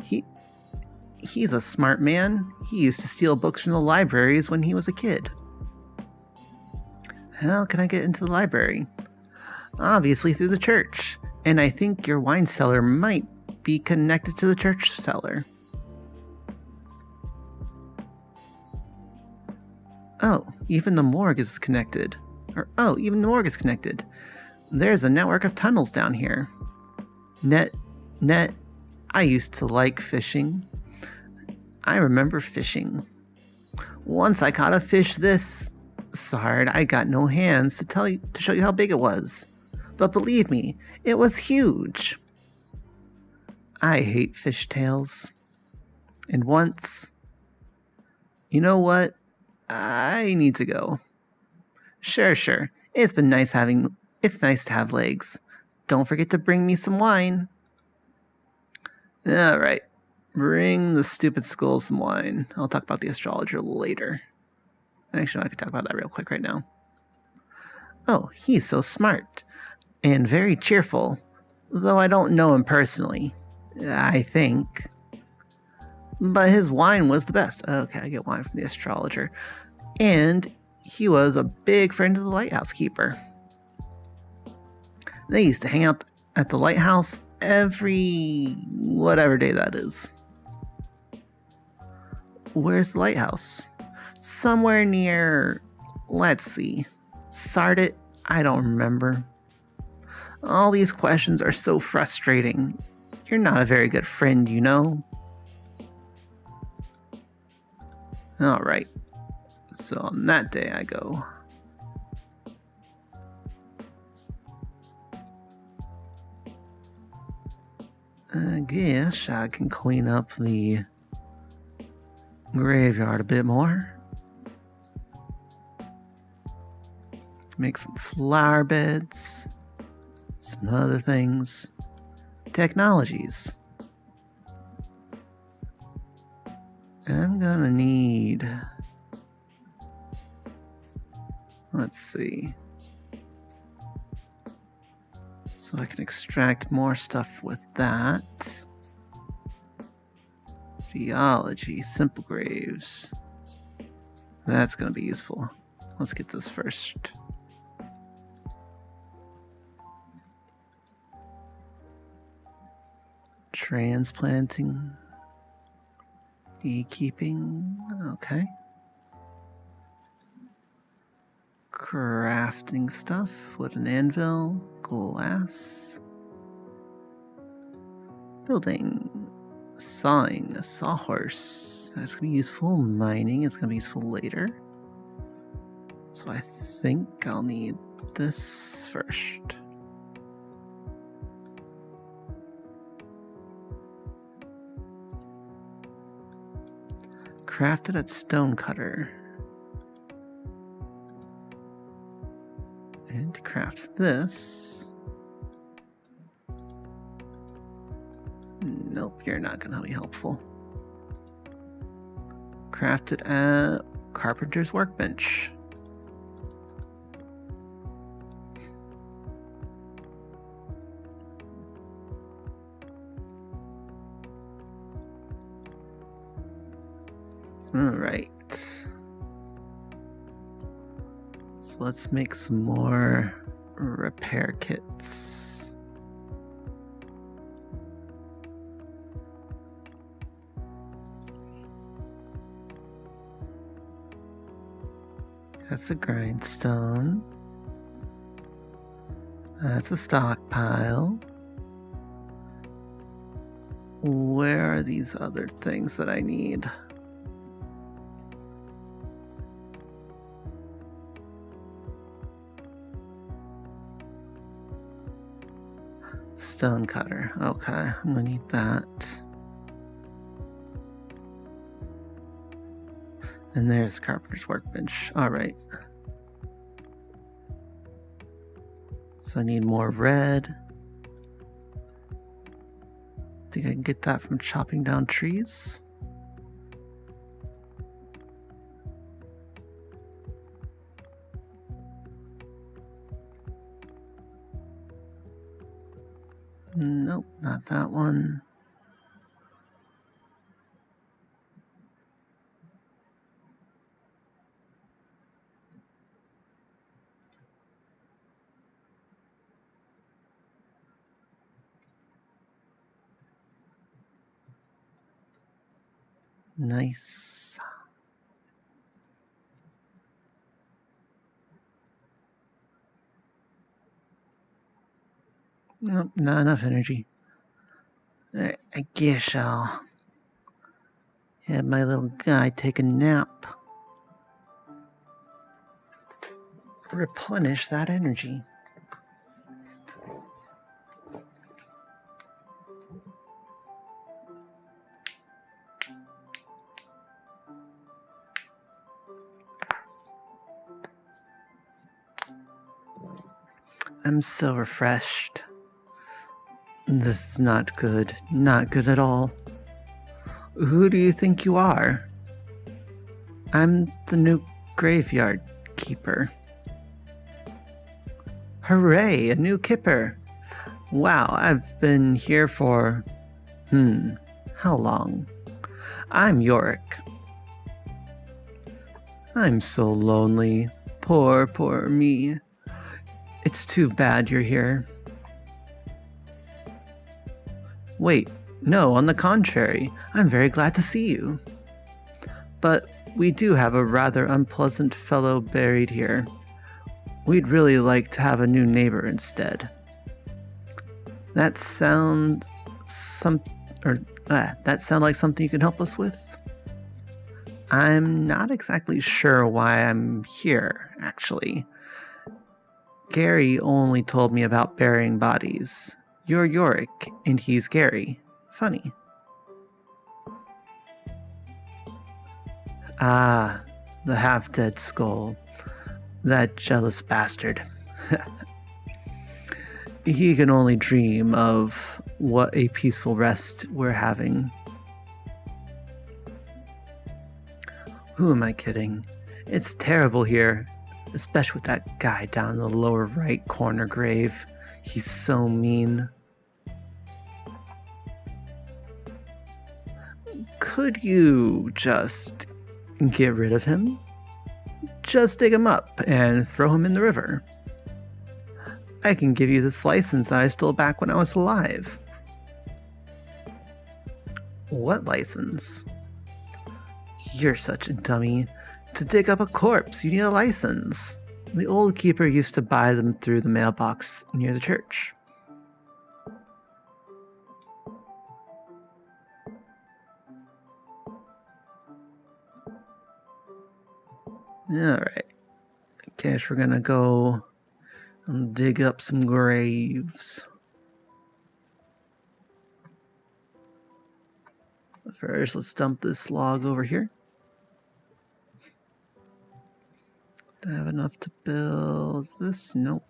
He's a smart man. He used to steal books from the libraries when he was a kid. How can I get into the library? Obviously through the church, and I think your wine cellar might be connected to the church cellar. Oh, even the morgue is connected. Even the morgue is connected. There's a network of tunnels down here. Net, I used to like fishing. I remember fishing. Once I caught a fish this hard, I got no hands to show you how big it was. But believe me, it was huge. I hate fish tails. And once... You know what? I need to go. Sure. It's nice to have legs. Don't forget to bring me some wine. Alright. Bring the stupid skull some wine. I'll talk about the astrologer later. Actually, I could talk about that real quick right now. Oh, he's so smart. And very cheerful. Though I don't know him personally. I think. But his wine was the best. Okay, I get wine from the astrologer. And he was a big friend of the lighthouse keeper. They used to hang out at the lighthouse every whatever day that is. Where's the lighthouse? Somewhere near, let's see, Sardit? I don't remember. All these questions are so frustrating. You're not a very good friend, you know. Alright. So on that day I go. I guess I can clean up the graveyard a bit more. Make some flower beds. Some other things. Technologies. I'm gonna need... Let's see. So I can extract more stuff with that. Theology, simple graves. That's gonna be useful. Let's get this first. Transplanting. Beekeeping. Okay. Crafting stuff. Wooden anvil. Glass. Building. Sawing. A sawhorse. That's gonna be useful. Mining. It's gonna be useful later. So I think I'll need this first. Crafted at Stonecutter. And to craft this... Nope, you're not gonna be helpful. Crafted at Carpenter's Workbench. Alright. So let's make some more repair kits. That's a grindstone. That's a stockpile. Where are these other things that I need? Stone cutter. Okay, I'm gonna need that. And there's the carpenter's workbench. Alright. So I need more red. Think I can get that from chopping down trees? Nope, not that one. Nice. Nope, not enough energy. I guess I'll have my little guy take a nap. Replenish that energy. I'm so refreshed. This is not good. Not good at all. Who do you think you are? I'm the new graveyard keeper. Hooray, a new kipper. Wow, I've been here for... how long? I'm Yorick. I'm so lonely. Poor, poor me. It's too bad you're here. Wait, no, on the contrary, I'm very glad to see you. But we do have a rather unpleasant fellow buried here. We'd really like to have a new neighbor instead. That sound like something you can help us with? I'm not exactly sure why I'm here, actually. Gary only told me about burying bodies. You're Yorick, and he's Gary. Funny. Ah, the half-dead skull. That jealous bastard. He can only dream of what a peaceful rest we're having. Who am I kidding? It's terrible here, especially with that guy down in the lower right corner grave. He's so mean. Could you just get rid of him? Just dig him up and throw him in the river. I can give you this license that I stole back when I was alive. What license? You're such a dummy. To dig up a corpse, you need a license. The old keeper used to buy them through the mailbox near the church. Alright. I guess we're gonna go and dig up some graves. First, let's dump this log over here. Do I have enough to build this? Nope.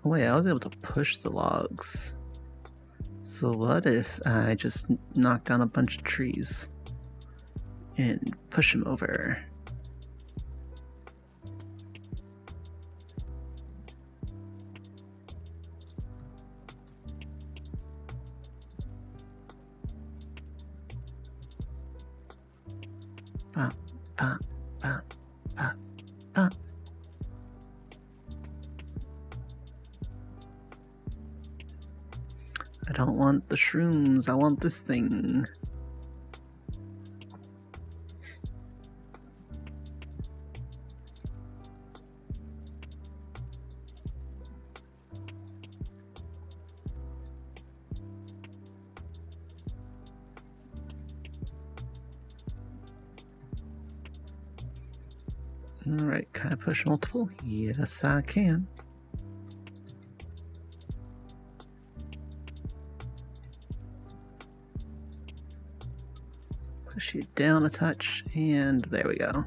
Oh wait, I was able to push the logs. So what if I just knock down a bunch of trees and push them over? Bop, bop, bop, bop, bop. I don't want the shrooms. I want this thing. Alright, can I push multiple? Yes, I can. Push you down a touch, and there we go.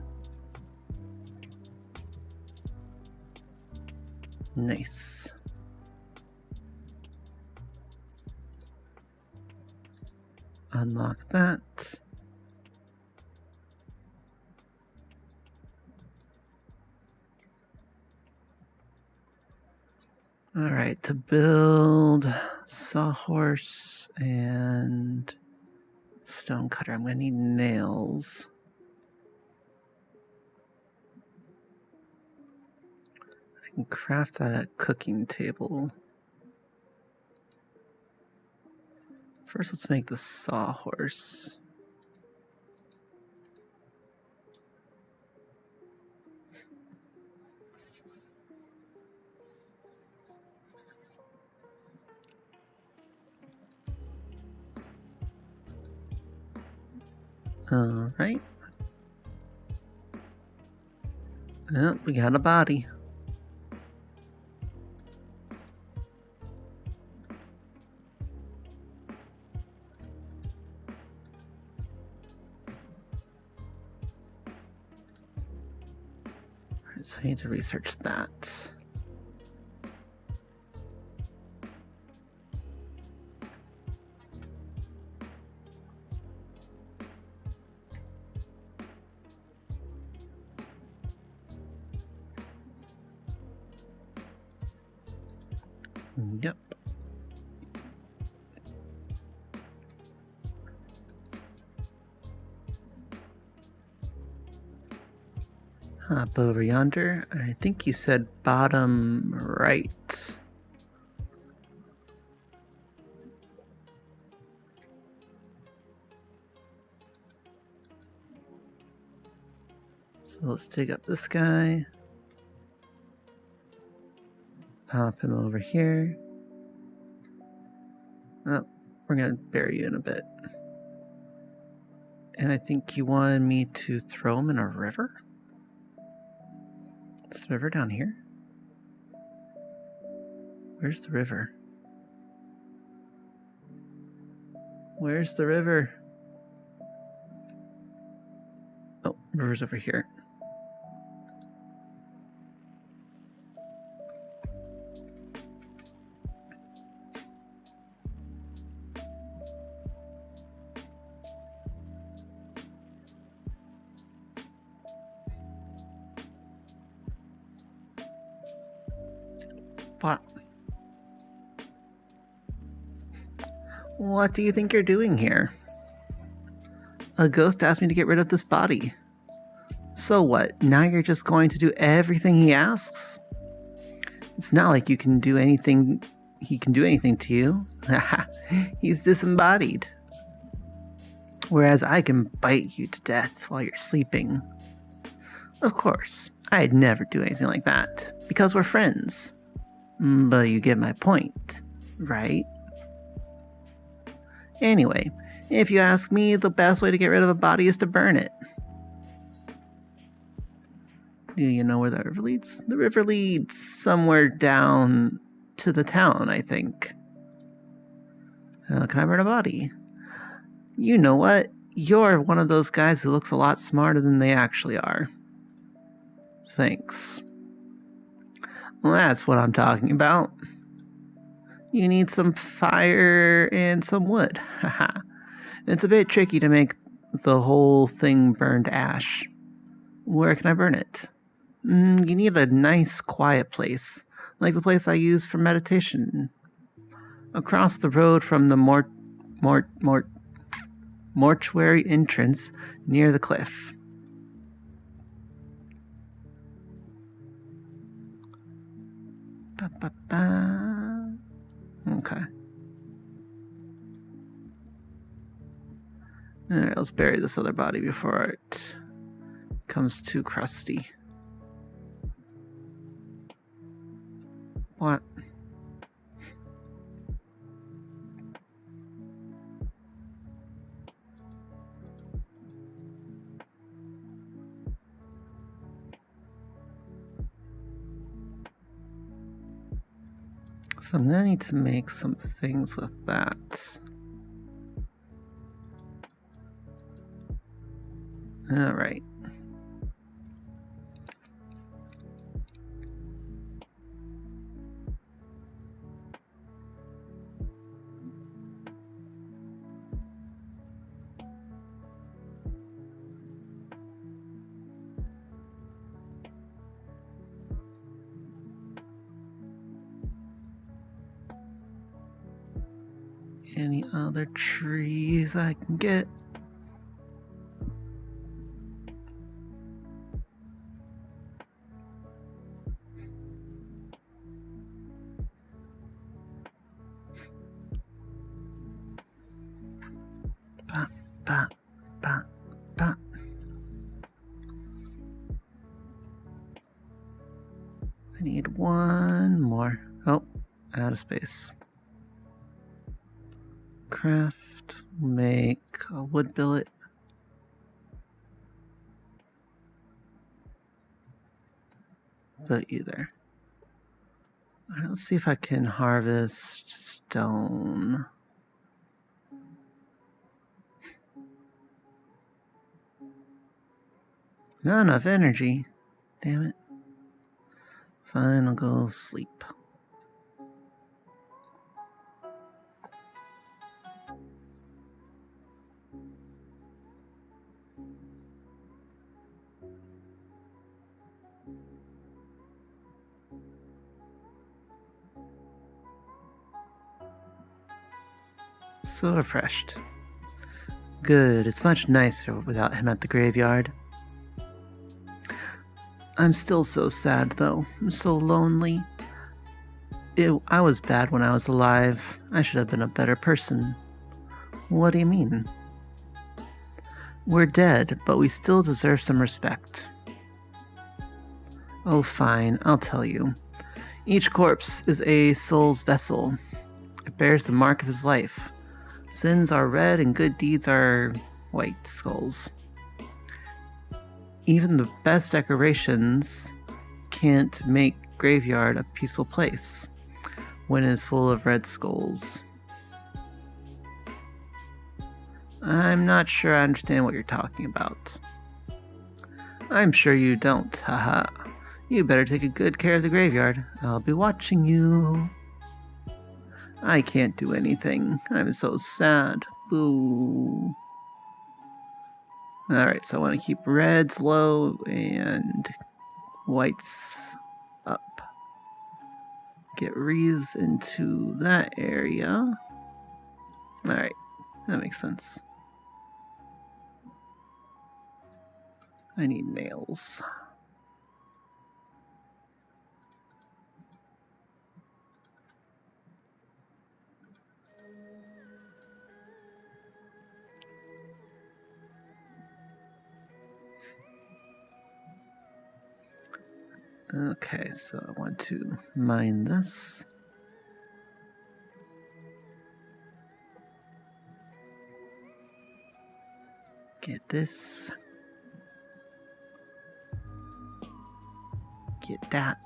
Nice. Unlock that. Alright, to build sawhorse and stonecutter, I'm gonna need nails. I can craft that at cooking table. First, let's make the sawhorse. Alright. Oh, we got a body. Alright, so I need to research that. Yep. Hop over yonder. I think you said bottom right. So let's dig up this guy. Pop him over here. Oh, we're gonna bury you in a bit. And I think you wanted me to throw him in a river? This river down here? Where's the river? Where's the river? Oh, river's over here. What do you think you're doing here? A ghost asked me to get rid of this body. So what? Now you're just going to do everything he asks? It's not like you can do anything. He can do anything to you. He's disembodied. Whereas I can bite you to death while you're sleeping. Of course, I'd never do anything like that, because we're friends. But you get my point, right? Anyway, if you ask me, the best way to get rid of a body is to burn it. Do you know where the river leads? The river leads somewhere down to the town, I think. Can I burn a body? You know what? You're one of those guys who looks a lot smarter than they actually are. Thanks. Well, that's what I'm talking about. You need some fire and some wood. Haha. It's a bit tricky to make the whole thing burn to ash. Where can I burn it? You need a nice, quiet place, like the place I use for meditation. Across the road from the mortuary entrance near the cliff. Okay. Alright, let's bury this other body before it becomes too crusty. What? So I'm gonna need to make some things with that. Alright. Any other trees I can get? Ba, ba, ba, ba. I need one more. Oh, out of space. Craft, make a wood billet. Put you there. Alright, let's see if I can harvest stone. Not enough energy. Damn it. Fine, I'll go sleep. So refreshed. Good, it's much nicer without him at the graveyard. I'm still so sad, though. I'm so lonely. I was bad when I was alive. I should have been a better person. What do you mean? We're dead, but we still deserve some respect. Oh, fine, I'll tell you. Each corpse is a soul's vessel. It bears the mark of his life. Sins are red and good deeds are white skulls. Even the best decorations can't make graveyard a peaceful place when it is full of red skulls. I'm not sure I understand what you're talking about. I'm sure you don't, haha. You better take a good care of the graveyard. I'll be watching you. I can't do anything. I'm so sad. Boo. Alright, so I want to keep reds low and whites up. Get Rees into that area. Alright, that makes sense. I need nails. Okay, so I want to mine this. Get this. Get that.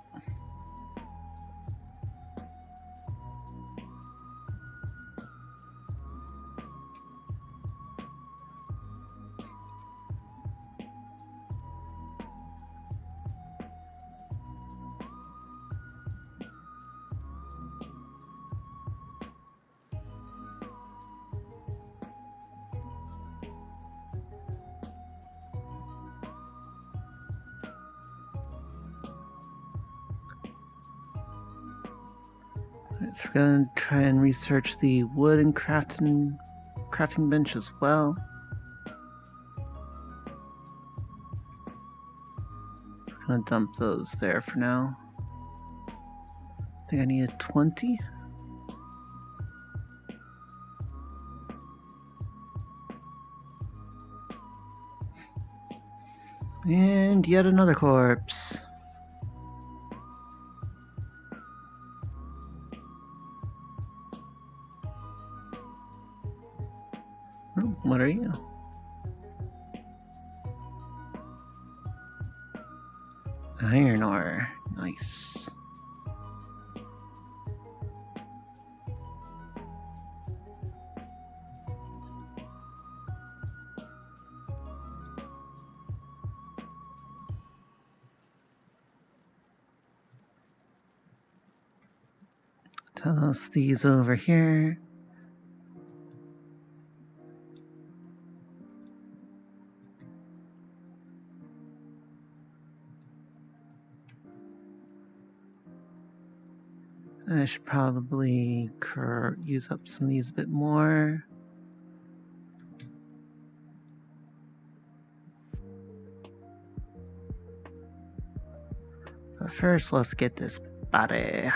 Alright, so we're gonna try and research the wood and crafting bench as well. I'm gonna dump those there for now. I think I need a 20. And yet another corpse. Oh, what are you? Iron ore. Nice. Toss these over here. I should probably use up some of these a bit more. But first, let's get this body.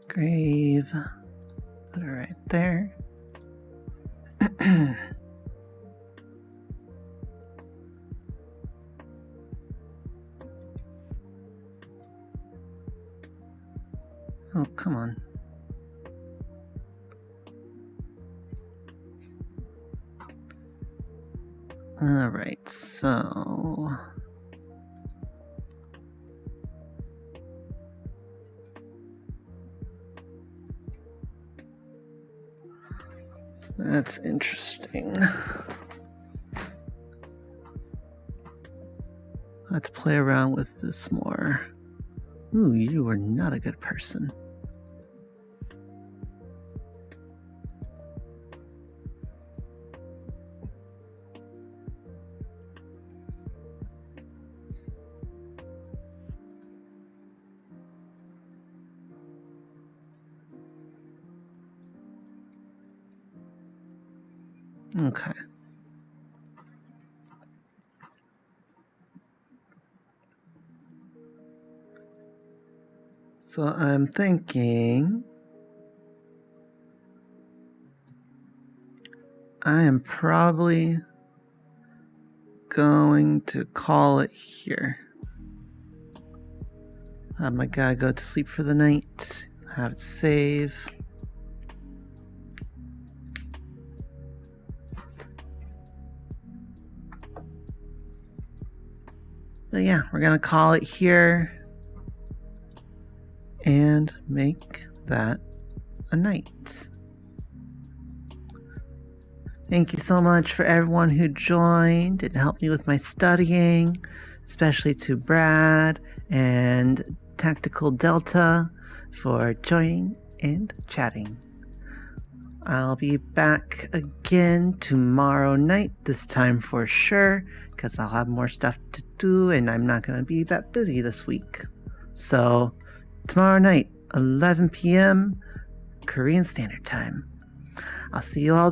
Grave. Put it right there. Oh, come on. All right, so... That's interesting. Let's play around with this more. Ooh, you are not a good person. Okay. So I'm thinking I am probably going to call it here. Have my guy go to sleep for the night, have it save. But yeah, we're gonna call it here and make that a night. Thank you so much for everyone who joined and helped me with my studying, especially to Brad and Tactical Delta for joining and chatting. I'll be back again tomorrow night, this time for sure, because I'll have more stuff to do and I'm not going to be that busy this week. So, tomorrow night, 11 p.m. Korean Standard Time. I'll see you all